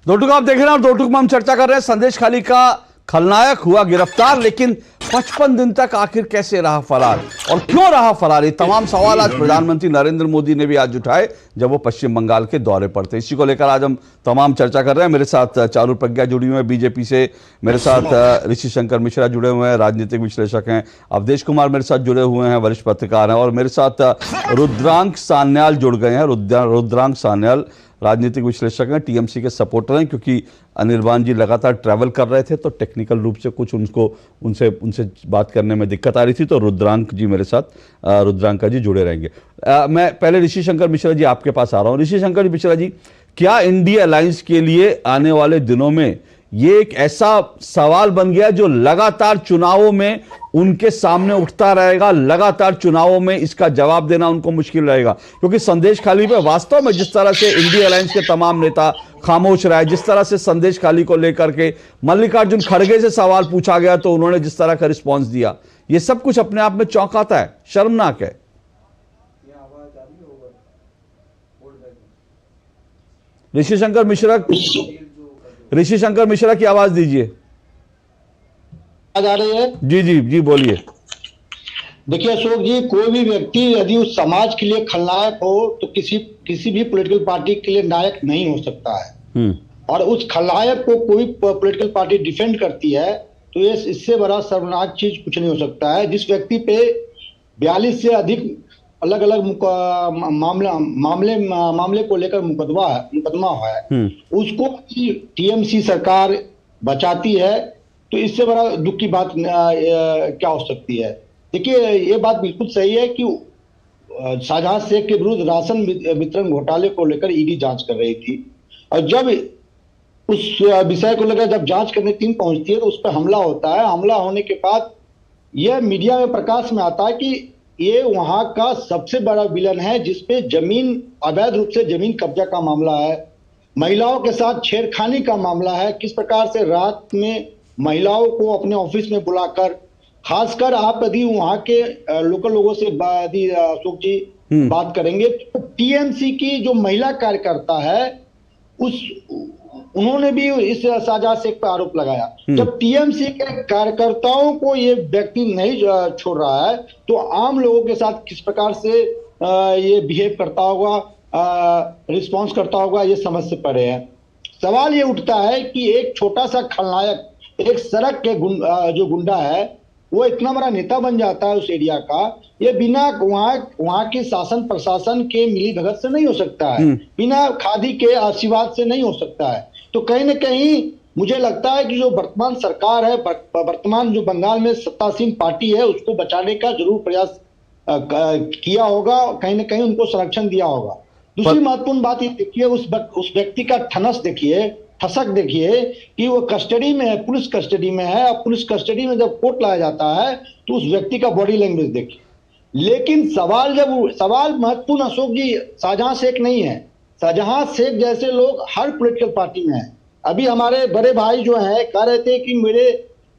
दो टुक आप देख रहे हैं और दो टुक में हम चर्चा कर रहे हैं। संदेश खाली का खलनायक हुआ गिरफ्तार, लेकिन 55 दिन तक आखिर कैसे रहा फरार और क्यों रहा फरार, ये तमाम सवाल आज प्रधानमंत्री नरेंद्र मोदी ने भी आज उठाए जब वो पश्चिम बंगाल के दौरे पर थे। इसी को लेकर आज हम तमाम चर्चा कर रहे हैं। मेरे साथ चारू प्रज्ञा जुड़ी हुई है बीजेपी से, मेरे साथ ऋषि शंकर मिश्रा जुड़े हुए हैं, राजनीतिक विश्लेषक हैं, अवधेश कुमार मेरे साथ जुड़े हुए हैं, वरिष्ठ पत्रकार हैं, और मेरे साथ रुद्रांक सान्याल जुड़ गए हैं। रुद्रांक सान्याल राजनीतिक विश्लेषक हैं, टीएमसी के सपोर्टर हैं, क्योंकि अनिर्बान जी लगातार ट्रैवल कर रहे थे तो टेक्निकल रूप से कुछ उनसे बात करने में दिक्कत आ रही थी, तो रुद्रांक जी मेरे साथ, रुद्रांका जी जुड़े रहेंगे। मैं पहले ऋषि शंकर मिश्रा जी आपके पास आ रहा हूँ। ऋषि शंकर मिश्रा जी, क्या इंडिया अलायंस के लिए आने वाले दिनों में ये एक ऐसा सवाल बन गया जो लगातार चुनावों में उनके सामने उठता रहेगा, लगातार चुनावों में इसका जवाब देना उनको मुश्किल रहेगा? क्योंकि संदेश खाली पे वास्तव में जिस तरह से इंडिया अलायंस के तमाम नेता खामोश रहे, जिस तरह से संदेश खाली को लेकर के मल्लिकार्जुन खड़गे से सवाल पूछा गया तो उन्होंने जिस तरह का रिस्पॉन्स दिया, ये सब कुछ अपने आप में चौंकाता है, शर्मनाक है। ऋषि शंकर मिश्रा की आवाज दीजिए। आ रही है? जी जी जी बोलिए। देखिए अशोक जी, कोई भी व्यक्ति यदि उस समाज के लिए खलनायक हो तो किसी भी पॉलिटिकल पार्टी के लिए नायक नहीं हो सकता है। और उस खलनायक को कोई पॉलिटिकल पार्टी डिफेंड करती है तो ये इससे बड़ा शर्मनाक चीज कुछ नहीं हो सकता है। जिस व्यक्ति पे 42 से अधिक अलग अलग मामले को लेकर मुकदमा है, उसको टीएमसी सरकार बचाती है तो इससे बड़ा दुख की बात क्या हो सकती है। देखिए ये बात बिल्कुल सही है कि शाहजहां शेख के विरुद्ध राशन वितरण घोटाले को लेकर ईडी जांच कर रही थी, और जब उस विषय को लेकर जब जांच करने टीम पहुंचती है तो उस पर हमला होता है। हमला होने के बाद यह मीडिया में प्रकाश में आता है कि ये वहां का सबसे बड़ा विलन है, जिसपे जमीन अवैध रूप से जमीन कब्जा का मामला है, महिलाओं के साथ छेड़खानी का मामला है। किस प्रकार से रात में महिलाओं को अपने ऑफिस में बुलाकर, खासकर आप यदि वहां के लोकल लोगों से अशोक जी बात करेंगे तो टीएमसी की जो महिला कार्यकर्ता है उन्होंने भी इस शाहजहां शेख पर आरोप लगाया। जब टीएमसी के कार्यकर्ताओं को ये व्यक्ति नहीं छोड़ रहा है तो आम लोगों के साथ किस प्रकार से ये बिहेव करता होगा, रिस्पॉन्स करता होगा, ये समझ से परे है। सवाल ये उठता है कि एक छोटा सा खलनायक, एक सड़क के जो गुंडा है, वो इतना बड़ा नेता बन जाता है उस एरिया का, ये बिना वहाँ के शासन प्रशासन के मिली भगत से नहीं हो सकता है, बिना खादी के आशीर्वाद से नहीं हो सकता है। तो कहीं ना कहीं मुझे लगता है कि जो वर्तमान सरकार है, वर्तमान जो बंगाल में सत्तासीन पार्टी है, उसको बचाने का जरूर प्रयास किया होगा, कहीं ना कहीं उनको संरक्षण दिया होगा। दूसरी महत्वपूर्ण बात ये देखिए, उस व्यक्ति का ठसक देखिए कि वो कस्टडी में है, पुलिस कस्टडी में है, और पुलिस कस्टडी में जब कोर्ट लाया जाता है तो उस व्यक्ति का बॉडी लैंग्वेज देखिए। लेकिन सवाल महत्वपूर्ण अशोक जी शाहजहां शेख नहीं है। शाहजहां शेख जैसे लोग हर पॉलिटिकल पार्टी में हैं। अभी हमारे बड़े भाई जो हैं कह रहे थे कि मेरे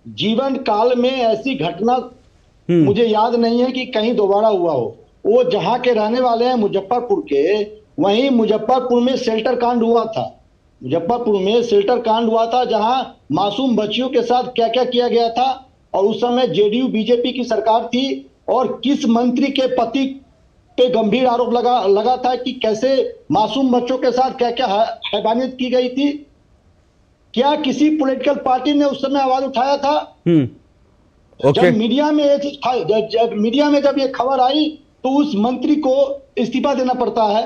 जीवन काल में ऐसी घटना मुझे याद नहीं है कि कहीं दोबारा हुआ हो। वो जहां के रहने वाले हैं मुजफ्फरपुर के, वहीं मुजफ्फरपुर में शेल्टर कांड हुआ था। मुजफ्फरपुर में शेल्टर कांड हुआ था जहां मासूम बच्चियों के साथ क्या क्या किया गया था, और उस समय जेडीयू बीजेपी की सरकार थी, और किस मंत्री के पति पे गंभीर आरोप लगा था कि कैसे मासूम बच्चों के साथ क्या क्या हैवानियत की गई थी। क्या किसी पॉलिटिकल पार्टी ने उस समय आवाज उठाया था? जब मीडिया में ये चीज जब ये खबर आई तो उस मंत्री को इस्तीफा देना पड़ता है।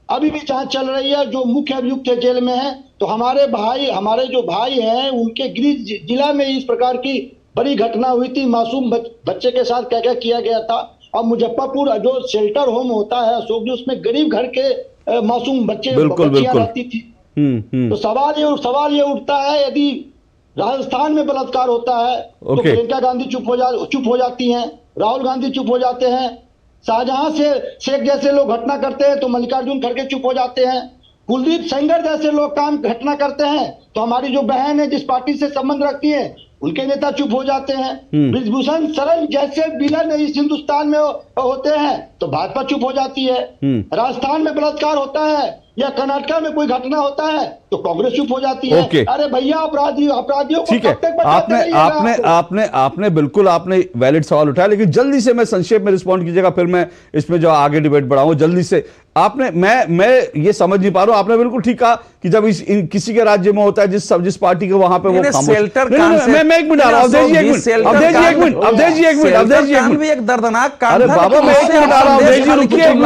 अभी भी जांच चल रही है, जो मुख्य अभियुक्त थे जेल में है। तो हमारे जो भाई हैं उनके गृह जिला में इस प्रकार की बड़ी घटना हुई थी, मासूम बच्चे के साथ क्या क्या किया गया था। और मुजफ्फरपुर जो शेल्टर होम होता है अशोक जी, उसमें गरीब घर के मासूम बच्चियां रहती थी। तो सवाल ये उठता है, यदि राजस्थान में बलात्कार होता है तो प्रियंका गांधी चुप हो जाती हैं, राहुल गांधी चुप हो जाते हैं, शाहजहां शेख जैसे लोग घटना करते हैं तो मल्लिकार्जुन खड़गे चुप हो जाते हैं, कुलदीप सेंगर जैसे लोग घटना करते हैं तो हमारी जो बहन है जिस पार्टी से संबंध रखती है उनके नेता चुप हो जाते हैं। ब्रिजभूषण शरण जैसे विलन इस हिंदुस्तान में होते हैं तो भाजपा चुप हो जाती है। राजस्थान में बलात्कार होता है या कर्नाटक में कोई घटना होता है तो कांग्रेस चुप हो जाती है। अरे भैया अपराधियों को ठीक है, आपने बिल्कुल आपने वैलिड सवाल उठाया, लेकिन जल्दी से मैं संक्षेप में रिस्पॉन्ड कीजिएगा, फिर मैं इसमें जो आगे डिबेट बढ़ाऊं जल्दी से। आपने मैं ये समझ नहीं पा रहा हूं, आपने बिल्कुल ठीक कहा कि जब किसी के राज्य में होता है जिस पार्टी के वहां पे वो मैं एक मिनट आ रहा हूं, अवधेश जी एक मिनट दर्दनाक, अरे बाबा मैं एक मिनट आ रहा हूं, अवधेश जी रुकिए एक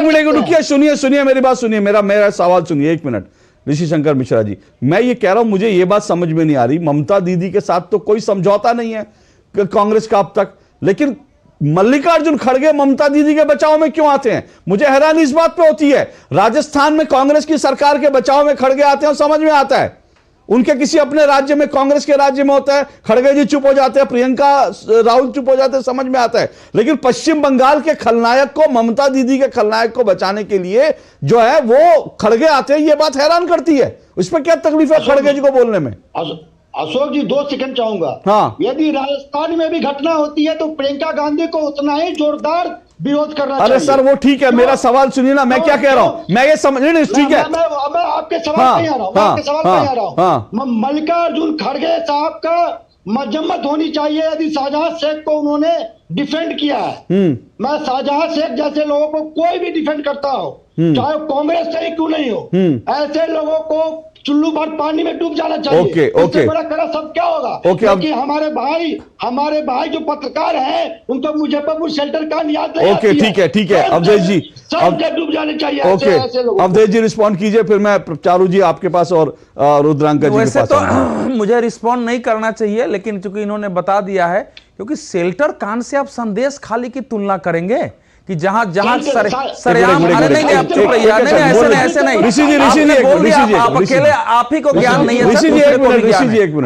मिनट रुकिए, सुनिए मेरी बात सुनिए, मेरा सवाल सुनिए एक मिनट। ऋषि शंकर मिश्रा जी, मैं ये कह रहा हूं मुझे ये बात समझ में नहीं आ रही, ममता दीदी के साथ तो कोई समझौता नहीं है कांग्रेस का अब तक, लेकिन मल्लिकार्जुन खड़गे ममता दीदी के बचाव में क्यों आते हैं? मुझे हैरानी इस बात पे होती है। राजस्थान में कांग्रेस की सरकार के बचाव में खड़गे आते हैं और समझ में आता है, उनके किसी अपने राज्य में कांग्रेस के राज्य में होता है, खड़गे जी चुप हो जाते हैं, प्रियंका राहुल चुप हो जाते हैं, समझ में आता है। लेकिन पश्चिम बंगाल के खलनायक को, ममता दीदी के खलनायक को बचाने के लिए जो है वो खड़गे आते हैं, ये बात हैरान करती है। उसमें क्या तकलीफ है खड़गे जी को बोलने में? अशोक जी 2 सेकंड चाहूंगा। हाँ। यदि राजस्थान में भी घटना होती है तो प्रियंका गांधी को उतना ही जोरदार विरोध करना चाहिए। अरे सर वो ठीक है, मेरा सवाल सुनिए ना, मैं क्या कह रहा हूं, मैं ये समझ नहीं, ठीक है मैं आपके सवाल पे आ रहा हूं, मल्लिकार्जुन खड़गे साहब का मजम्मत होनी चाहिए यदि शाहजहां शेख को उन्होंने डिफेंड किया है। मैं शाहजहां शेख जैसे लोगों को कोई भी डिफेंड करता हो, चाहे कांग्रेस से ही क्यों नहीं हो, ऐसे लोगों को चुल्लू भर पानी में डूब जाना चाहिए। उससे बड़ा कड़ा सब क्या होगा? क्योंकि हमारे भाई जो पत्रकार हैं उनको मुजफ्फरपुर शेल्टर का याद नहीं। ठीक है अवधेश जी, सब डूब जाने चाहिए ऐसे लोगों। अवधेश जी रिस्पॉन्ड कीजिए, फिर मैं चारू जी आपके पास और रुद्रांका जी के पास। तो मुझे रिस्पॉन्ड नहीं करना चाहिए, लेकिन चूंकि इन्होंने बता दिया है, क्योंकि शेल्टर कांड से आप संदेश खाली की तुलना करेंगे कि जहां सरेआम, नहीं आप चुप रहिए, ऐसे नहीं आपने बोल दिया, आप अकेले आप ही को ज्ञान नहीं है,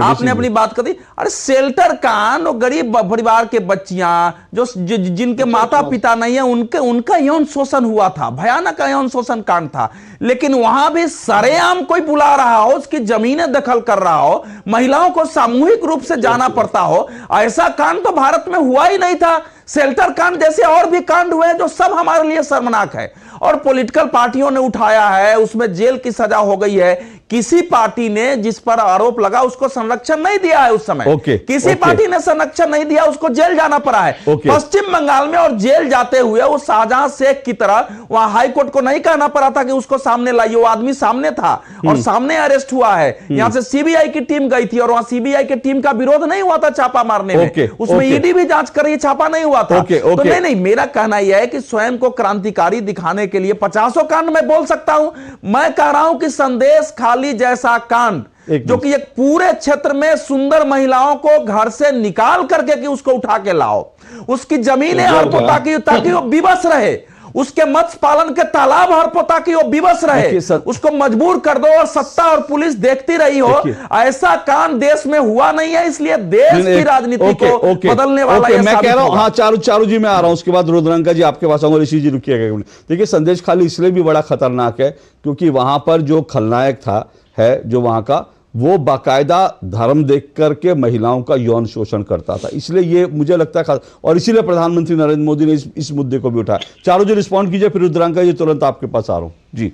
आपने अपनी बात कर दी। अरे शेल्टर कांड, गरीब परिवार के बच्चियां जो जिनके माता पिता नहीं है उनका यौन शोषण हुआ था, भयानक यौन शोषण कांड था, लेकिन वहां भी सरेआम कोई बुला रहा हो, उसकी जमीनें दखल कर रहा हो, महिलाओं को सामूहिक रूप से जाना पड़ता हो, ऐसा कांड तो भारत में हुआ ही नहीं था। शेल्टर कांड जैसे और भी कांड हुए जो सब हमारे लिए शर्मनाक है, और पॉलिटिकल पार्टियों ने उठाया है, उसमें जेल की सजा हो गई है। किसी पार्टी ने जिस पर आरोप लगा उसको संरक्षण नहीं दिया है उस समय, किसी पार्टी ने संरक्षण नहीं दिया, उसको जेल जाना पड़ा है। पश्चिम बंगाल में और जेल जाते हुए वो शाहजहां शेख की तरह वहां हाई कोर्ट को नहीं कहना पड़ा था कि उसको सामने लाइए, वो आदमी सामने था और सामने अरेस्ट हुआ है। यहां से सीबीआई की टीम गई थी और वहां सीबीआई की टीम का विरोध नहीं हुआ था छापा मारने में, उसमें ईडी भी जांच कर रही, छापा नहीं हुआ था। तो नहीं, मेरा कहना यह है कि स्वयं को क्रांतिकारी दिखाने के लिए 50 कांड मैं बोल सकता हूं, मैं कह रहा हूं कि संदेश खाली जैसा कांड जो कि एक पूरे क्षेत्र में सुंदर महिलाओं को घर से निकाल करके कि उसको उठा के लाओ, उसकी जमीनें हड़पो ताकि वो विवश रहे, उसके मत्स्य पालन के तालाब हड़पो ताकि वो विवश रहे, उसको मजबूर कर दो और सत्ता और पुलिस देखती रही हो। ऐसा कांड देश में हुआ नहीं है, इसलिए देश की राजनीति को बदलने वाला मैं कह रहा हूं। हाँ चारू जी मैं आ रहा हूं, उसके बाद रुद्रांका जी आपके पास आऊंगा, ऋषि जी रुकिएगा। देखिए संदेश खाली इसलिए भी बड़ा खतरनाक है क्योंकि वहां पर जो खलनायक था जो वहां का, वो बाकायदा धर्म देख करके महिलाओं का यौन शोषण करता था, इसलिए ये मुझे लगता है, और इसीलिए प्रधानमंत्री नरेंद्र मोदी ने इस मुद्दे को भी उठाया। चारों जी रिस्पॉन्ड कीजिए, फिर रुद्रांका जी तुरंत आपके पास आ रहा हूं जी।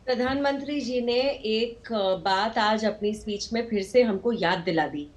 प्रधानमंत्री जी ने एक बात आज अपनी स्पीच में फिर से हमको याद दिला दी।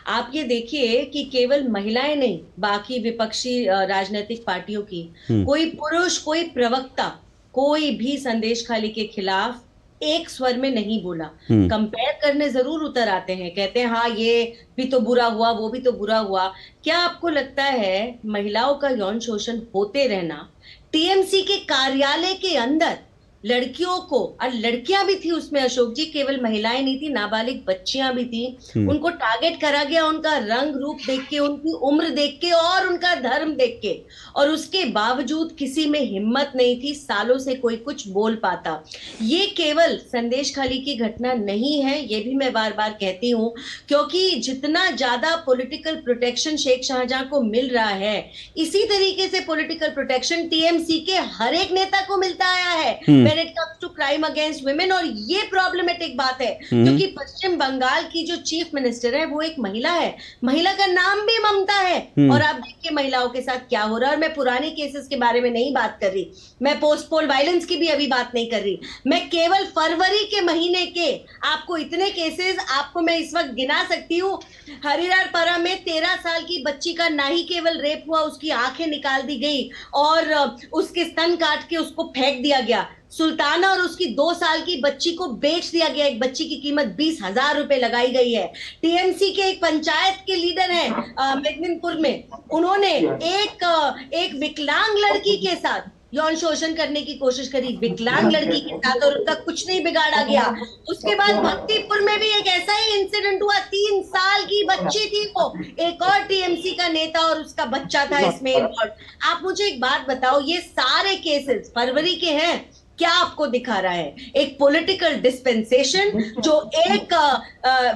आप ये देखिए कि केवल महिलाएं नहीं, बाकी विपक्षी राजनीतिक पार्टियों की कोई पुरुष, कोई प्रवक्ता, कोई भी संदेश खाली के खिलाफ एक स्वर में नहीं बोला। कंपेयर करने जरूर उतर आते हैं, कहते हैं हाँ ये भी तो बुरा हुआ, वो भी तो बुरा हुआ। क्या आपको लगता है महिलाओं का यौन शोषण होते रहना टीएमसी के कार्यालय के अंदर लड़कियों को, और लड़कियां भी थी उसमें अशोक जी, केवल महिलाएं नहीं थी, नाबालिग बच्चियां भी थी, उनको टारगेट करा गया उनका रंग रूप देख के, उनकी उम्र देख के और उनका धर्म देख के, और उसके बावजूद किसी में हिम्मत नहीं थी सालों से कोई कुछ बोल पाता। ये केवल संदेश खाली की घटना नहीं है, ये भी मैं बार बार कहती हूँ, क्योंकि जितना ज्यादा पॉलिटिकल प्रोटेक्शन शेख शाहजहां को मिल रहा है, इसी तरीके से पॉलिटिकल प्रोटेक्शन टीएमसी के हर एक नेता को मिलता आया है। when it comes to crime against women। और ये प्रॉब्लमेटिक बात है क्योंकि पश्चिम बंगाल की जो चीफ मिनिस्टर है वो एक महिला है, महिला का नाम भी ममता है। और आप देखिए महिलाओं के साथ क्या हो रहा है। और मैं पुराने केसेस के बारे में नहीं बात कर रही, मैं पोस्ट पोल वायलेंस की भी अभी बात नहीं कर रही, मैं केवल फरवरी के महीने के आपको इतने केसेस आपको मैं इस वक्त गिना सकती हूँ। हरिरारपरा में 13 साल की बच्ची का ना ही केवल रेप हुआ, उसकी आंखें निकाल दी गई और उसके स्तन काट के उसको फेंक दिया गया। सुल्ताना और उसकी 2 साल की बच्ची को बेच दिया गया, एक बच्ची की कीमत 20,000 रुपए लगाई गई है। टीएमसी के एक पंचायत के लीडर हैं मेदिनीपुर में, उन्होंने एक विकलांग लड़की के साथ यौन शोषण करने की कोशिश करी, विकलांग लड़की के साथ, और उनका कुछ नहीं बिगाड़ा गया। उसके बाद भक्तिपुर में भी एक ऐसा ही इंसिडेंट हुआ, 3 साल की बच्ची थी वो, एक और टीएमसी का नेता और उसका बच्चा था इसमें इन्वॉल्व। आप मुझे एक बात बताओ, ये सारे केसेस फरवरी के हैं, क्या आपको दिखा रहा है? एक पॉलिटिकल डिस्पेंसेशन जो एक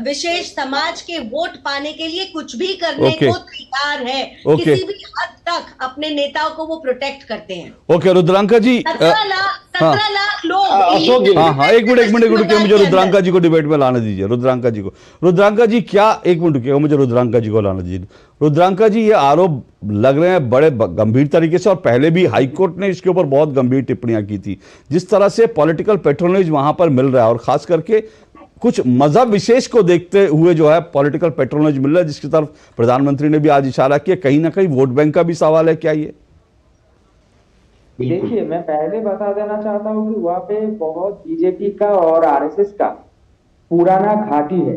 विशेष समाज के वोट पाने के लिए कुछ भी करने को तैयार है, किसी भी हद तक अपने नेताओं को वो प्रोटेक्ट करते हैं। ओके रुद्रांका जी, 17 लाख लोग। हाँ एक मिनट रुकिए, मुझे रुद्रांका जी को डिबेट में लाने दीजिए। रुद्रांका जी क्या, एक मिनट रुकिए, मुझे रुद्रांका जी को लाने दीजिए। रुद्रांका जी, ये आरोप लग रहे हैं बड़े गंभीर तरीके से, और पहले भी हाई कोर्ट ने इसके ऊपर बहुत गंभीर टिप्पणियां की थी। जिस तरह से पॉलिटिकल पेट्रोनेज वहां पर मिल रहा है, और खास करके कुछ मजहब विशेष को देखते हुए जो है पॉलिटिकल पेट्रोनेज मिल रहा है, जिसकी तरफ प्रधानमंत्री ने भी आज इशारा किया, कहीं ना कहीं वोट बैंक का भी सवाल है क्या ये? देखिए, मैं पहले बता देना चाहता हूँ कि वहाँ पे बहुत बीजेपी का और आरएसएस का पुराना घाटी है।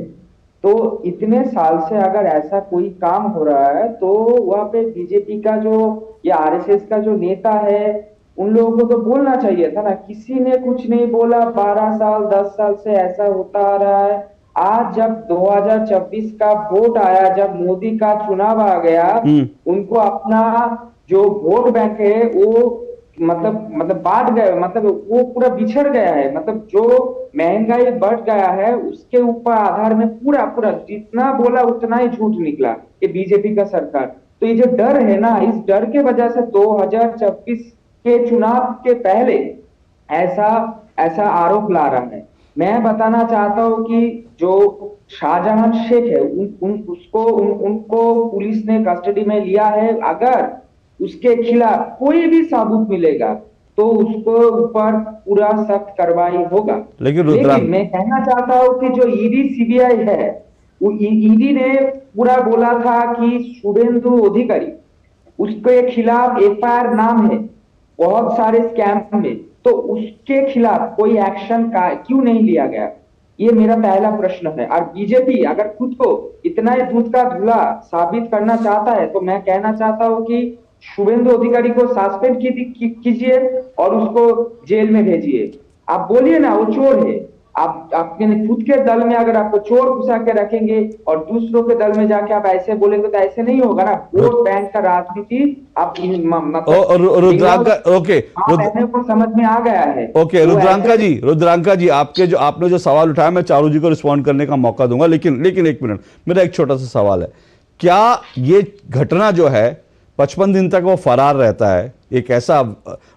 तो इतने साल से अगर ऐसा कोई काम हो रहा है तो वहाँ पे बीजेपी का जो या आरएसएस का जो नेता है उन लोगों को तो बोलना चाहिए था ना। किसी ने कुछ नहीं बोला। 12 साल 10 साल से ऐसा होता आ रहा है। आज जब 2024 का वोट आया, जब मोदी का चुनाव आ गया, उनको अपना जो वोट बैंक है वो मतलब बांट गए, मतलब वो पूरा बिछड़ गया है। मतलब जो महंगाई बढ़ गया है उसके ऊपर आधार में पूरा जितना बोला उतना ही झूठ निकला ये बीजेपी का सरकार। तो ये जो डर है ना, इस डर के वजह से 2024 के चुनाव के पहले ऐसा आरोप ला रहा है। मैं बताना चाहता हूँ कि जो शाहजहां शेख है उनको पुलिस ने कस्टडी में लिया है। अगर उसके खिलाफ कोई भी सबूत मिलेगा तो उसको ऊपर पूरा सख्त कार्रवाई होगा। लेकिन मैं कहना चाहता हूँ कि जो ईडी सीबीआई है, वो ईडी ने पूरा बोला था कि शुभेंदु अधिकारी उसके खिलाफ एफआईआर नाम है बहुत सारे स्कैम में, तो उसके खिलाफ कोई एक्शन का क्यों नहीं लिया गया, ये मेरा पहला प्रश्न है। और बीजेपी अगर खुद को इतना ही दूध का धुला साबित करना चाहता है तो मैं कहना चाहता हूँ कि शुभेंदु अधिकारी को सस्पेंड कीजिए और उसको जेल में भेजिए। आप बोलिए ना वो चोर है, आप अपने खुद के दल में अगर आपको चोर घुसा के रखेंगे और दूसरों के दल में जाके आप ऐसे बोलेंगे तो ऐसे नहीं होगा ना। वोट बैंक का राजनीति आप को समझ में आ गया है। ओके रुद्रांका जी आपने जो सवाल उठाया, मैं चारू जी को रिस्पॉन्ड करने का मौका दूंगा, लेकिन एक मिनट, मेरा एक छोटा सा सवाल है। क्या ये घटना जो है 55 दिन तक वो फरार रहता है, एक ऐसा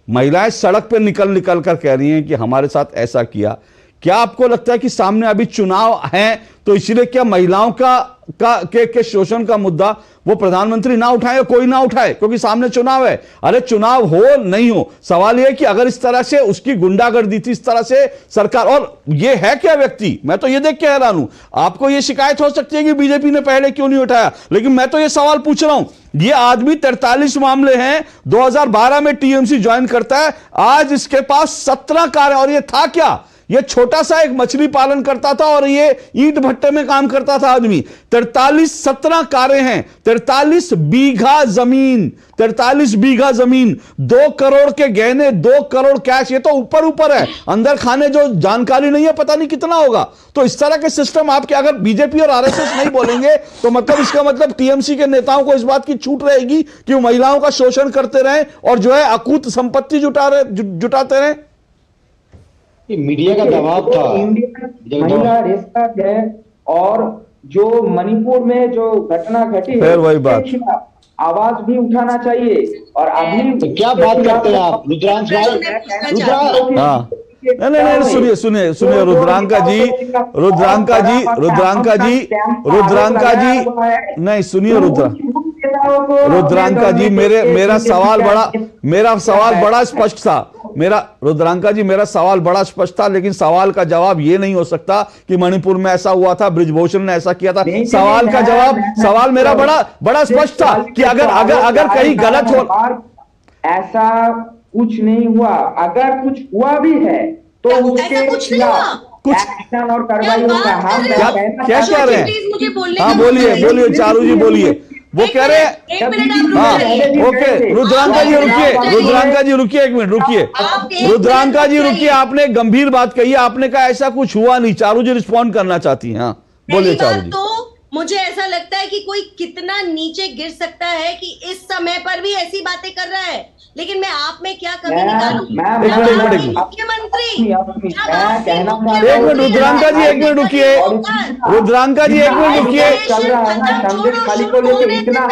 महिलाएं सड़क पर निकल कर कह रही हैं कि हमारे साथ ऐसा किया, क्या आपको लगता है कि सामने अभी चुनाव है तो इसलिए क्या महिलाओं के शोषण का मुद्दा वो प्रधानमंत्री ना उठाए या कोई ना उठाए क्योंकि सामने चुनाव है? अरे चुनाव हो नहीं हो, सवाल यह कि अगर इस तरह से उसकी गुंडागर्दी थी, इस तरह से सरकार, और ये है क्या व्यक्ति, मैं तो ये देख के हैरान हूं। आपको ये शिकायत हो सकती है कि बीजेपी ने पहले क्यों नहीं उठाया, लेकिन मैं तो ये सवाल पूछ रहा हूं, ये आदमी 43 मामले हैं, 2012 में टीएमसी ज्वाइन करता है, आज इसके पास 17 कार, और ये था क्या, ये छोटा सा एक मछली पालन करता था और ये ईंट भट्टे में काम करता था आदमी। 17 कारें हैं, 43 बीघा जमीन, 2 करोड़ के गहने, 2 करोड़ कैश, ये तो ऊपर है, अंदर खाने जो जानकारी नहीं है पता नहीं कितना होगा। तो इस तरह के सिस्टम आपके, अगर बीजेपी और आरएसएस नहीं बोलेंगे तो मतलब इसका मतलब टीएमसी के नेताओं को इस बात की छूट रहेगी कि वो महिलाओं का शोषण करते रहें और जो है अकूत संपत्ति जुटाते रहें। मीडिया का दबाव था, महिला रेप है, और जो मणिपुर में जो घटना घटी है वही बात, आवाज भी उठाना चाहिए। और अभी तो क्या बात करते हैं आप रुद्रांश भाई? नहीं, सुनिए रुद्रांका जी, नहीं सुनिए रुद्रांका जी, मेरा सवाल बड़ा स्पष्ट था। रुद्रांका जी, मेरा सवाल बड़ा स्पष्ट था, लेकिन सवाल का जवाब ये नहीं हो सकता कि मणिपुर में ऐसा हुआ था, ब्रिजभूषण ने ऐसा किया था। सवाल मेरा बड़ा स्पष्ट था कि अगर कहीं गलत हो, ऐसा कुछ नहीं हुआ। अगर कुछ हुआ भी है तो उसके खिलाफ एक्शन और कार्रवाई होगा। हम क्या कह रहे हैं? हाँ बोलिए चारू जी, बोलिए। वो कह रहे हैं, हाँ ओके, रुद्रांका जी रुकिए, एक मिनट रुकिए, रुद्रांका जी रुकिए। आपने गंभीर बात कही है, आपने कहा ऐसा कुछ हुआ नहीं। चारू जी रिस्पॉन्ड करना चाहती हैं, हाँ बोलिए चारू जी। मुझे ऐसा लगता है कि कोई कितना नीचे गिर सकता है कि इस समय पर भी ऐसी बातें कर रहा है, लेकिन मैं आप में क्या कमी निकालूं? मुख्यमंत्री, एक मिनट रुद्रांका जी, एक मिनट रुकिए, रुद्रांका जी एक मिनट रुकिए। चल रहा है ना संदेश खाली को लेकर, इतना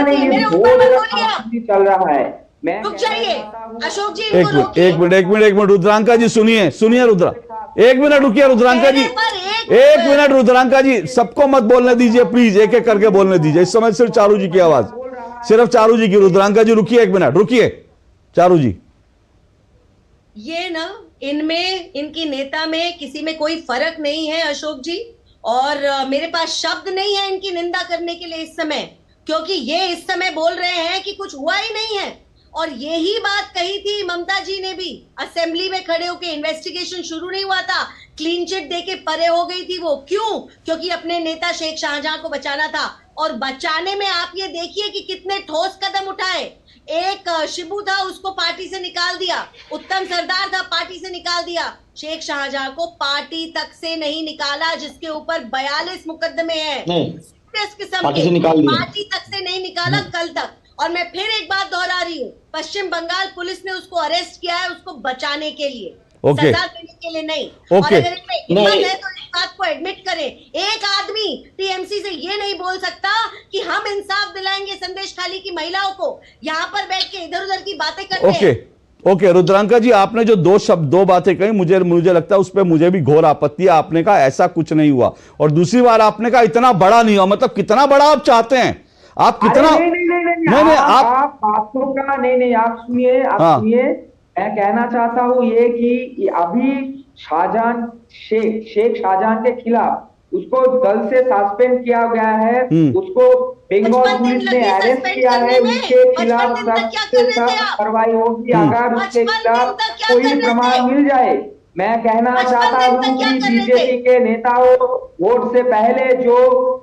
नहीं चल रहा है। रुक जाइए अशोक जी, एक मिनट रुद्रांका जी सुनिए रुद्रा, एक मिनट रुकिए रुद्रांका जी, एक मिनट रुद्रांका जी, सबको मत बोलने दीजिए प्लीज, एक एक करके बोलने दीजिए। इस समय सिर्फ चारू जी की आवाज, सिर्फ चारू जी की। रुद्रांका जी रुकिए, एक मिनट रुकिए चारू जी। ये ना इनमें, इनकी नेता में किसी में कोई फर्क नहीं है अशोक जी, और मेरे पास शब्द नहीं है इनकी निंदा करने के लिए इस समय, क्योंकि ये इस समय बोल रहे हैं कि कुछ हुआ ही नहीं है। और यही बात कही थी ममता जी ने भी, असेंबली में खड़े होकर। इन्वेस्टिगेशन शुरू नहीं हुआ था, क्लीन चिट देके परे हो गई थी वो। क्यों? क्योंकि अपने नेता शेख शाहजहां को बचाना था, और बचाने में आप ये देखिए कि कितने ठोस कदम उठाए। एक शिबू था, उसको पार्टी से निकाल दिया। उत्तम सरदार था, पार्टी से निकाल दिया। शेख शाहजहां को पार्टी तक से नहीं निकाला, जिसके ऊपर 42 मुकदमे हैं, पार्टी तक से नहीं निकाला कल तक। और मैं फिर एक बात दोहरा रही हूँ, पश्चिम बंगाल पुलिस ने उसको अरेस्ट किया है, उसको बचाने के लिए, सजा देने के लिए नहीं। और अगर इसमें हिम्मत है तो इस बात को एडमिट करें। एक आदमी टीएमसी से ये नहीं बोल सकता कि हम इंसाफ दिलाएंगे संदेश खाली की महिलाओं को। यहाँ पर बैठ के इधर उधर की बातें करते हैं। ओके रुद्रांका जी, आपने जो दो बातें कही, मुझे लगता है उस पर मुझे भी घोर आपत्ति है। आपने कहा ऐसा कुछ नहीं हुआ, और दूसरी बार आपने कहा इतना बड़ा नहीं हुआ। मतलब कितना बड़ा आप चाहते हैं? आप कितना? नहीं आप बातों का नहीं, आप सुनिए, मैं कहना चाहता हूँ ये कि अभी शेख शाहजहां के खिलाफ उसको दल से सस्पेंड किया गया है, उसको बंगाल पुलिस ने अरेस्ट किया है, उसके खिलाफ सख्त से सख्त कार्रवाई होगी अगर उसके खिलाफ कोई प्रमाण मिल जाए। मैं कहना चाहता हूँ कि बीजेपी के नेताओं वोट से पहले जो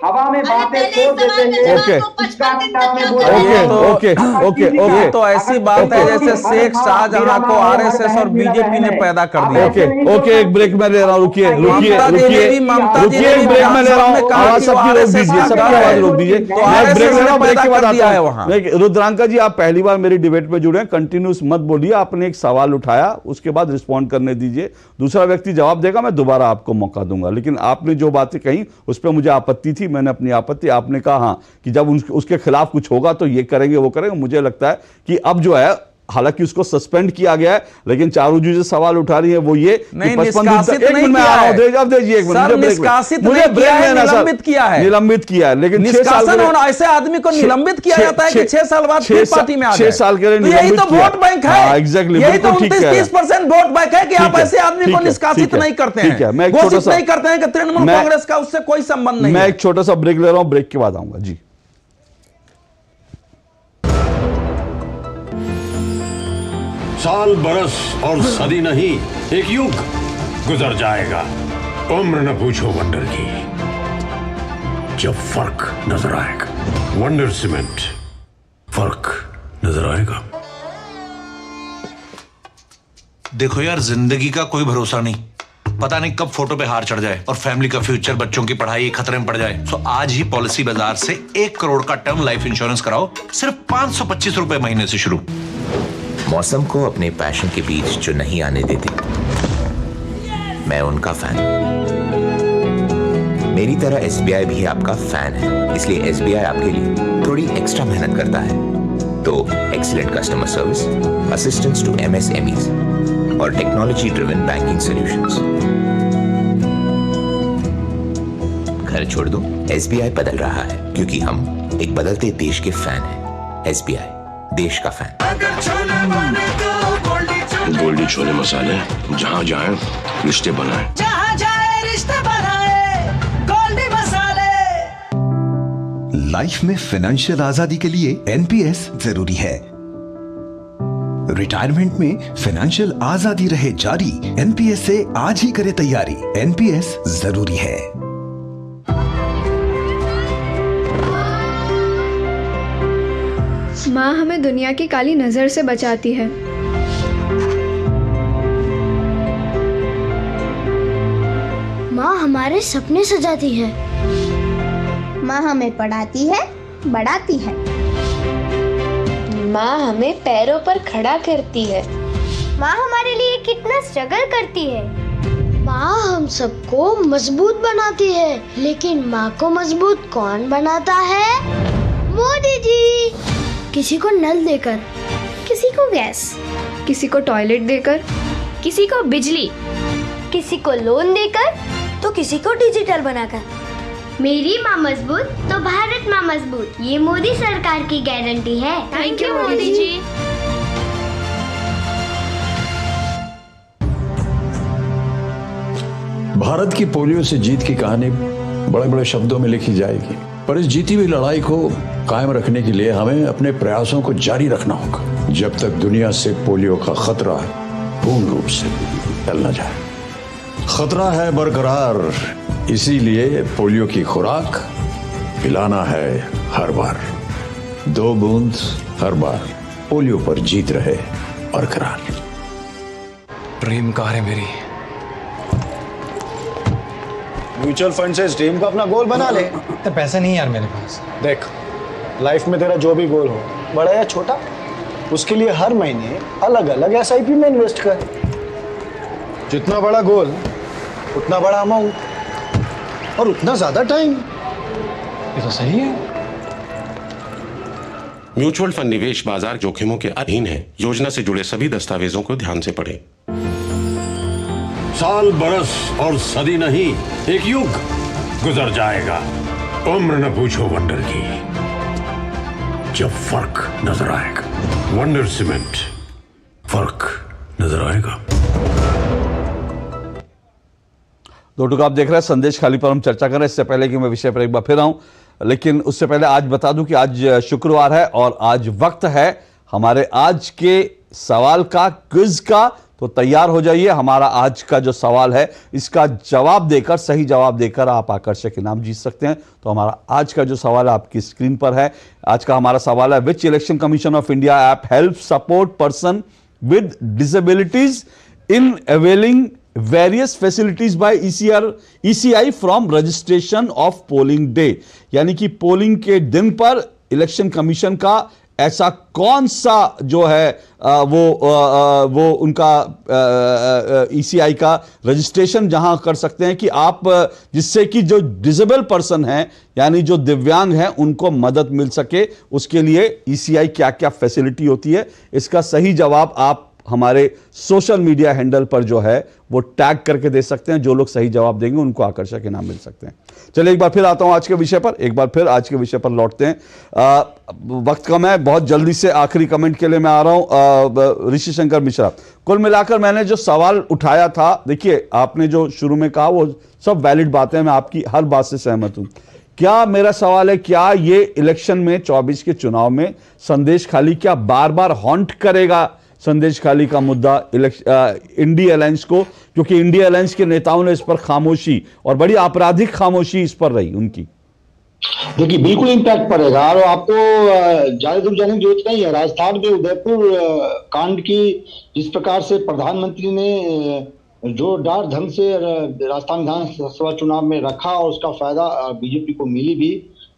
हवा में बातें छोड़ देते हैं, ओके, तो ऐसी बात है जैसे शेख शाहजहां को आरएसएस और बीजेपी ने पैदा कर दिया। ओके, एक ब्रेक में ले रहा हूँ, रुकिए, ब्रेक में ले रहा हूँ, आवाज सबकी रोक दीजिए, सबकी आवाज रोक दीजिए। मैं ब्रेक ले रहा हूँ, ब्रेक के बाद आता है वहाँ। रुद्रांका जी, आप पहली बार मेरी डिबेट में जुड़े हैं, कंटिन्यूस मत बोलिए। आपने एक सवाल उठाया, उसके बाद रिस्पॉन्ड करने दीजिए, दूसरा व्यक्ति जवाब देगा, मैं दोबारा आपको मौका दूंगा। लेकिन आपने जो बातें कही उस पर मुझे आपत्ति थी, मैंने अपनी आपत्ति, आपने कहा हाँ कि जब उसके खिलाफ कुछ होगा तो ये करेंगे वो करेंगे। मुझे लगता है कि अब जो है, हालांकि उसको सस्पेंड किया गया है, लेकिन चारू जी जो सवाल उठा रही है वो ये नहीं, निष्कासित नहीं किया है। निलंबित किया है, निलंबित किया है, लेकिन ऐसे आदमी को निलंबित किया जाता है कि 6 साल बाद फिर पार्टी में आ जाए। 6 साल के लिए यही तो वोट बैंक है, एग्जैक्टली, यही तो 29-30% वोट बैंक है कि आप ऐसे आदमी को निष्कासित नहीं करते हैं, घोषित नहीं करते हैं कि तृणमूल कांग्रेस का उससे कोई संबंध नहीं। मैं एक छोटा सा ब्रेक ले रहा हूं, ब्रेक के बाद आऊंगा जी। साल बरस और सदी नहीं, एक युग गुजर जाएगा। उम्र न पूछो वंडर की, जब फर्क नजर आएगा। वंडर सीमेंट, फर्क नजर आएगा। देखो यार, जिंदगी का कोई भरोसा नहीं, पता नहीं कब फोटो पे हार चढ़ जाए और फैमिली का फ्यूचर, बच्चों की पढ़ाई खतरे में पड़ जाए। तो आज ही पॉलिसी बाजार से 1 करोड़ का टर्म लाइफ इंश्योरेंस कराओ, सिर्फ 525 रुपए महीने से शुरू। मौसम को अपने पैशन के बीच जो नहीं आने देते, मैं उनका फैन। मेरी तरह SBI भी आपका फैन है, इसलिए SBI आपके लिए थोड़ी एक्स्ट्रा मेहनत करता है। तो excellent customer service, assistance to MSMEs और टेक्नोलॉजी ड्रिवन बैंकिंग सॉल्यूशंस। घर छोड़ दो, SBI बदल रहा है क्योंकि हम एक बदलते देश के फैन हैं। SBI, देश का फैन। गोल्डी छोले मसाले, जहाँ जाए रिश्ते बनाए, जहाँ जाए रिश्ते बनाए, गोल्डी मसाले। लाइफ में फाइनेंशियल आजादी के लिए NPS जरूरी है। रिटायरमेंट में फाइनेंशियल आजादी रहे जारी, NPS से आज ही करे तैयारी। NPS जरूरी है। माँ हमें दुनिया की काली नजर से बचाती है। माँ हमारे सपने सजाती है। माँ हमें पढ़ाती है, बढ़ाती है। माँ हमें पैरों पर खड़ा करती है। माँ हमारे लिए कितना स्ट्रगल करती है। माँ हम सबको मजबूत बनाती है, लेकिन माँ को मजबूत कौन बनाता है? मोदी जी। किसी को नल देकर, किसी को गैस, किसी को टॉयलेट देकर, किसी को बिजली, किसी को लोन देकर, तो किसी को डिजिटल बनाकर। मेरी माँ मजबूत तो भारत माँ मजबूत, ये मोदी सरकार की गारंटी है। Thank you Modi ji. भारत की पोलियो से जीत की कहानी बड़े बड़े शब्दों में लिखी जाएगी, पर इस जीती हुई लड़ाई को कायम रखने के लिए हमें अपने प्रयासों को जारी रखना होगा जब तक दुनिया से पोलियो का खतरा पूर्ण रूप से टल न जाए। खतरा है बरकरार, इसीलिए पोलियो की खुराक पिलाना है हर बार। 2 बूंद हर बार, पोलियो पर जीत रहे बरकरार। ड्रीम कार है मेरी। म्यूचुअल फंड से इस ड्रीम को अपना गोल बना ले। तो पैसे नहीं यार मेरे पास। देख, लाइफ में तेरा जो भी गोल हो, बड़ा या छोटा, उसके लिए हर महीने अलग अलग SIP में इन्वेस्ट कर। जितना बड़ा गोल उतना बड़ा अमाउंट और उतना ज्यादा टाइम। ये तो सही है। म्यूचुअल फंड निवेश बाजार जोखिमों के अधीन है। योजना से जुड़े सभी दस्तावेजों को ध्यान से पढ़ें। साल, बरस और सदी नहीं, एक युग गुजर जाएगा। उम्र न पूछो वंडर की, जब फर्क नजर आएगा। वंडर सीमेंट, फर्क नजर आएगा। दोस्तों आप देख रहे हैं संदेश खाली पर हम चर्चा कर रहे हैं। इससे पहले कि मैं विषय पर एक बार फिर आऊं, लेकिन उससे पहले आज बता दूं कि आज शुक्रवार है और आज वक्त है हमारे आज के सवाल का, क्विज का। तो तैयार हो जाइए। हमारा आज का जो सवाल है, इसका जवाब देकर, सही जवाब देकर आप आकर्षक इनाम जीत सकते हैं। तो हमारा आज का जो सवाल है आपकी स्क्रीन पर है। आज का हमारा सवाल है, which election commission of India app help support person with disabilities in availing various facilities by ECI from registration of polling day. यानी कि पोलिंग के दिन पर इलेक्शन कमीशन का ऐसा कौन सा जो है वो उनका ECI का रजिस्ट्रेशन जहां कर सकते हैं कि आप, जिससे कि जो डिसेबल पर्सन हैं यानी जो दिव्यांग हैं उनको मदद मिल सके। उसके लिए ECI क्या क्या फैसिलिटी होती है, इसका सही जवाब आप हमारे सोशल मीडिया हैंडल पर जो है वो टैग करके दे सकते हैं। जो लोग सही जवाब देंगे उनको आकर्षक इनाम मिल सकते हैं। चलिए एक बार फिर आता हूं आज के विषय पर, एक बार फिर आज के विषय पर लौटते हैं। वक्त कम है, बहुत जल्दी से आखिरी कमेंट के लिए मैं आ रहा हूं। ऋषि शंकर मिश्रा, कुल मिलाकर मैंने जो सवाल उठाया था, देखिए आपने जो शुरू में कहा वो सब वैलिड बातें हैं, मैं आपकी हर बात से सहमत हूं। क्या मेरा सवाल है, क्या ये इलेक्शन में 24 के चुनाव में संदेश खाली क्या बार बार हॉन्ट करेगा संदेश खाली का मुद्दा इंडिया अलायंस को? क्योंकि इंडिया अलायंस के नेताओं ने इस पर खामोशी, और बड़ी आपराधिक खामोशी इस पर रही उनकी। देखिए बिल्कुल इम्पैक्ट पड़ेगा, और आपको ज्यादा दूर जाने की जरूरत नहीं है। राजस्थान में उदयपुर कांड की जिस प्रकार से प्रधानमंत्री ने जोरदार ढंग से राजस्थान विधानसभा चुनाव में रखा और उसका फायदा बीजेपी को मिली भी,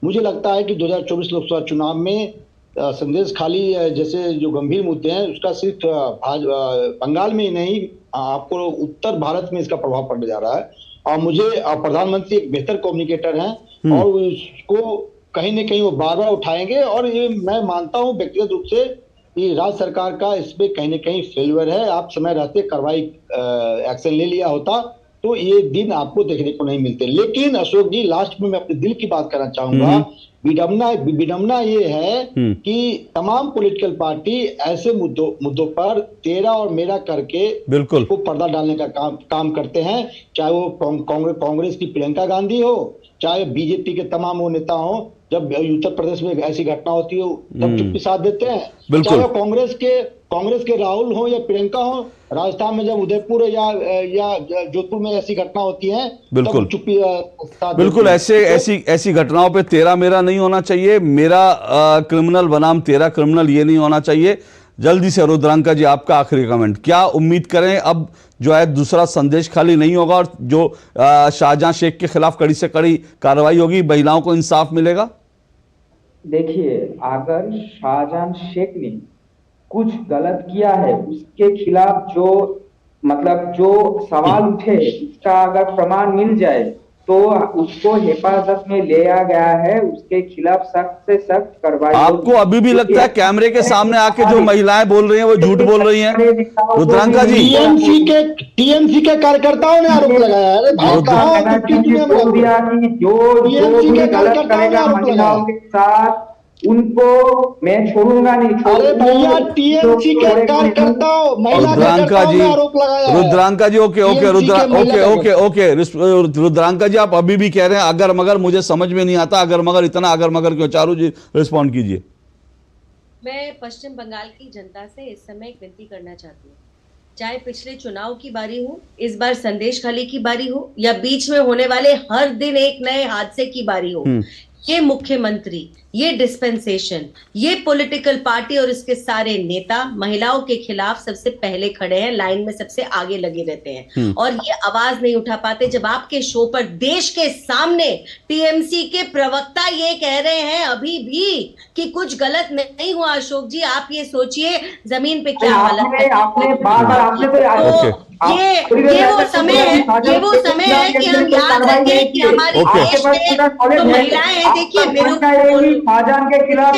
मुझे लगता है कि 2024 लोकसभा चुनाव में संदेश खाली जैसे जो गंभीर मुद्दे हैं उसका सिर्फ बंगाल में ही नहीं, आपको उत्तर भारत में इसका प्रभाव पड़ने जा रहा है। और मुझे प्रधानमंत्री एक बेहतर कम्युनिकेटर हैं और उसको कहीं न कहीं वो बार बार उठाएंगे। और ये मैं मानता हूं व्यक्तिगत रूप से कि राज्य सरकार का इसमें कहीं न कहीं फेल्यूर है। आप समय रहते कार्रवाई एक्शन ले लिया होता तो ये दिन आपको देखने को नहीं मिलते। लेकिन अशोक जी, लास्ट में मैं अपने दिल की बात करना चाहूंगा। विडम्बना ये है कि तमाम पॉलिटिकल पार्टी ऐसे मुद्दों पर तेरा और मेरा करके बिल्कुल को पर्दा डालने का काम करते हैं। चाहे वो कांग्रेस की प्रियंका गांधी हो, चाहे बीजेपी के तमाम वो नेता हो। जब उत्तर प्रदेश में ऐसी घटना होती है तब चुप्पी साथ देते हैं। चाहे कांग्रेस के राहुल हो या प्रियंका हो, राजस्थान में जब उदयपुर या जोधपुर में ऐसी घटना होती है बिल्कुल चुप्पी साथ बिल्कुल ऐसी घटनाओं पे तेरा मेरा नहीं होना चाहिए। मेरा क्रिमिनल बनाम तेरा क्रिमिनल ये नहीं होना चाहिए। जल्दी से रुद्रांका जी, आपका आखिरी कमेंट, क्या उम्मीद करें अब जो है दूसरा संदेश खाली नहीं होगा और जो शाहजहां शेख के खिलाफ कड़ी से कड़ी कार्रवाई होगी, महिलाओं को इंसाफ मिलेगा? देखिए, अगर शाहजहां शेख ने कुछ गलत किया है, उसके खिलाफ जो सवाल उठे, उसका अगर प्रमाण मिल जाए तो उसको हिफाजत में लिया गया है, उसके खिलाफ सख्त से सख्त कार्रवाई। आपको अभी भी लगता है कैमरे के सामने आके जो महिलाएं बोल रही हैं वो झूठ बोल रही हैं? रुद्रांका जी, टीएमसी के कार्यकर्ताओं ने आरोप लगाया है। महिलाओं के साथ उनको मैं छोड़ूंगा नहीं। अरे भैया, टीएमसी के कार्यकर्ताओं, रुद्रांका जी, ओके, रुद्रांका जी, आप अभी भी कह रहे हैं अगर मगर, मुझे समझ में नहीं आता अगर मगर, इतना अगर मगर क्यों? चारू जी रिस्पॉन्ड कीजिए। मैं पश्चिम बंगाल की जनता से इस समय एक विनती करना चाहती हूँ। चाहे पिछले चुनाव की बारी हो, इस बार संदेश खाली की बारी हो, या बीच में होने वाले हर दिन एक नए हादसे की बारी हो, ये मुख्यमंत्री, ये डिस्पेंसेशन, ये पॉलिटिकल पार्टी और इसके सारे नेता महिलाओं के खिलाफ सबसे पहले खड़े हैं, लाइन में सबसे आगे लगे रहते हैं और ये आवाज नहीं उठा पाते। जब आपके शो पर देश के सामने टीएमसी के प्रवक्ता ये कह रहे हैं अभी भी कि कुछ गलत नहीं हुआ, अशोक जी आप ये सोचिए जमीन पे क्या हालत है। ये वो समय है कि हम याद रखें कि हमारी देश में जो महिलाएं हैं, देखिए शाहजहां के खिलाफ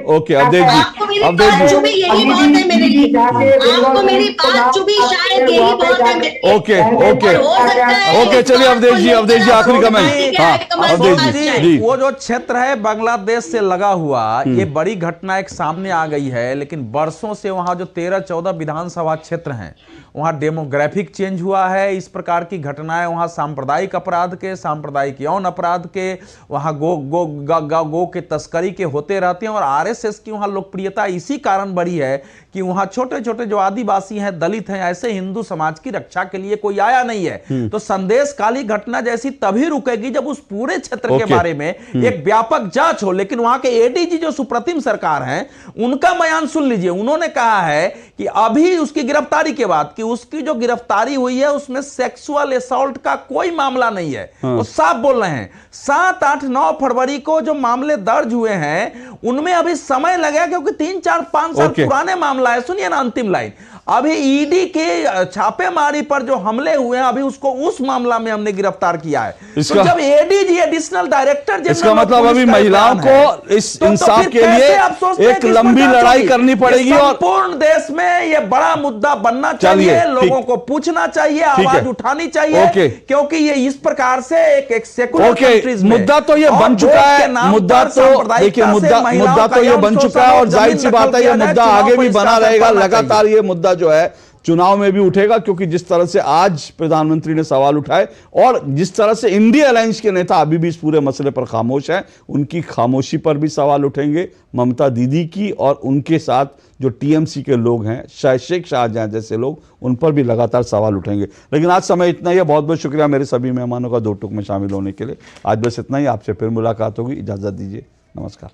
ओके आपको मेरी बात चुभी, यही बहुत है मेरे लिए। आपको मेरी बात चुभी, शायद यही बहुत है मेरे लिए। ओके, चलिए अवधेश जी आखिरी कमेंट। हाँ अवधेश जी, वो जो क्षेत्र है बांग्लादेश से लगा हुआ, ये बड़ी घटना एक सामने आ गई है, लेकिन बरसों से वहां जो 13-14 विधानसभा क्षेत्र हैं, वहां डेमोग्राफिक चेंज हुआ है। इस प्रकार की घटनाएं वहां सांप्रदायिक अपराध के, सांप्रदायिक यौन अपराध के, वहां गो के तस्करी के होते रहते हैं। और आरएसएस की वहां लोकप्रियता इसी कारण बढ़ी है कि वहां छोटे छोटे जो आदिवासी हैं, दलित हैं, ऐसे हिंदू समाज की रक्षा के लिए कोई आया नहीं है। तो संदेश काली घटना जैसी तभी रुकेगी जब उस पूरे क्षेत्र के बारे में एक व्यापक जांच हो। लेकिन वहां के एडीजी जो सुप्रतिम सरकार हैं, उनका बयान सुन लीजिए। उन्होंने कहा है कि अभी उसकी गिरफ्तारी के बाद कि उसकी जो गिरफ्तारी हुई है उसमें सेक्सुअल असॉल्ट का कोई मामला नहीं है। वो साफ बोल रहे हैं। 7, 8, 9 फरवरी को जो मामले दर्ज हुए हैं उनमें अभी समय लगेगा, क्योंकि 3, 4, 5 साल पुराने मामला है। सुनिए ना अंतिम लाइन, अभी ईडी के छापेमारी पर जो हमले हुए हैं, अभी उसको उस मामला में हमने गिरफ्तार किया है। तो जब एडीजी एडिशनल डायरेक्टर जनरल, इसका मतलब अभी महिलाओं को इस इंसाफ के लिए एक लंबी लड़ाई करनी पड़ेगी और पूर्ण देश में ये बड़ा मुद्दा बनना चाहिए। लोगों को पूछना चाहिए, आवाज उठानी चाहिए, क्योंकि ये इस प्रकार से एक सेकुलर कंट्रीज में मुद्दा तो ये बन चुका है। मुद्दा तो ये बन चुका है और जाहिर सी बात है ये मुद्दा आगे भी बना रहेगा। लगातार ये मुद्दा जो है चुनाव में भी उठेगा, क्योंकि जिस तरह से आज प्रधानमंत्री ने सवाल उठाए और जिस तरह से इंडिया अलायंस के नेता अभी भी इस पूरे मसले पर खामोश हैं, उनकी खामोशी पर भी सवाल उठेंगे। ममता दीदी की और उनके साथ जो टीएमसी के लोग हैं, शेख शाहजहां जैसे लोग, उन पर भी लगातार सवाल उठेंगे। लेकिन आज समय इतना ही है। बहुत बहुत शुक्रिया मेरे सभी मेहमानों का दो टूक में शामिल होने के लिए। आज बस इतना ही। आपसे फिर मुलाकात होगी। इजाजत दीजिए। नमस्कार।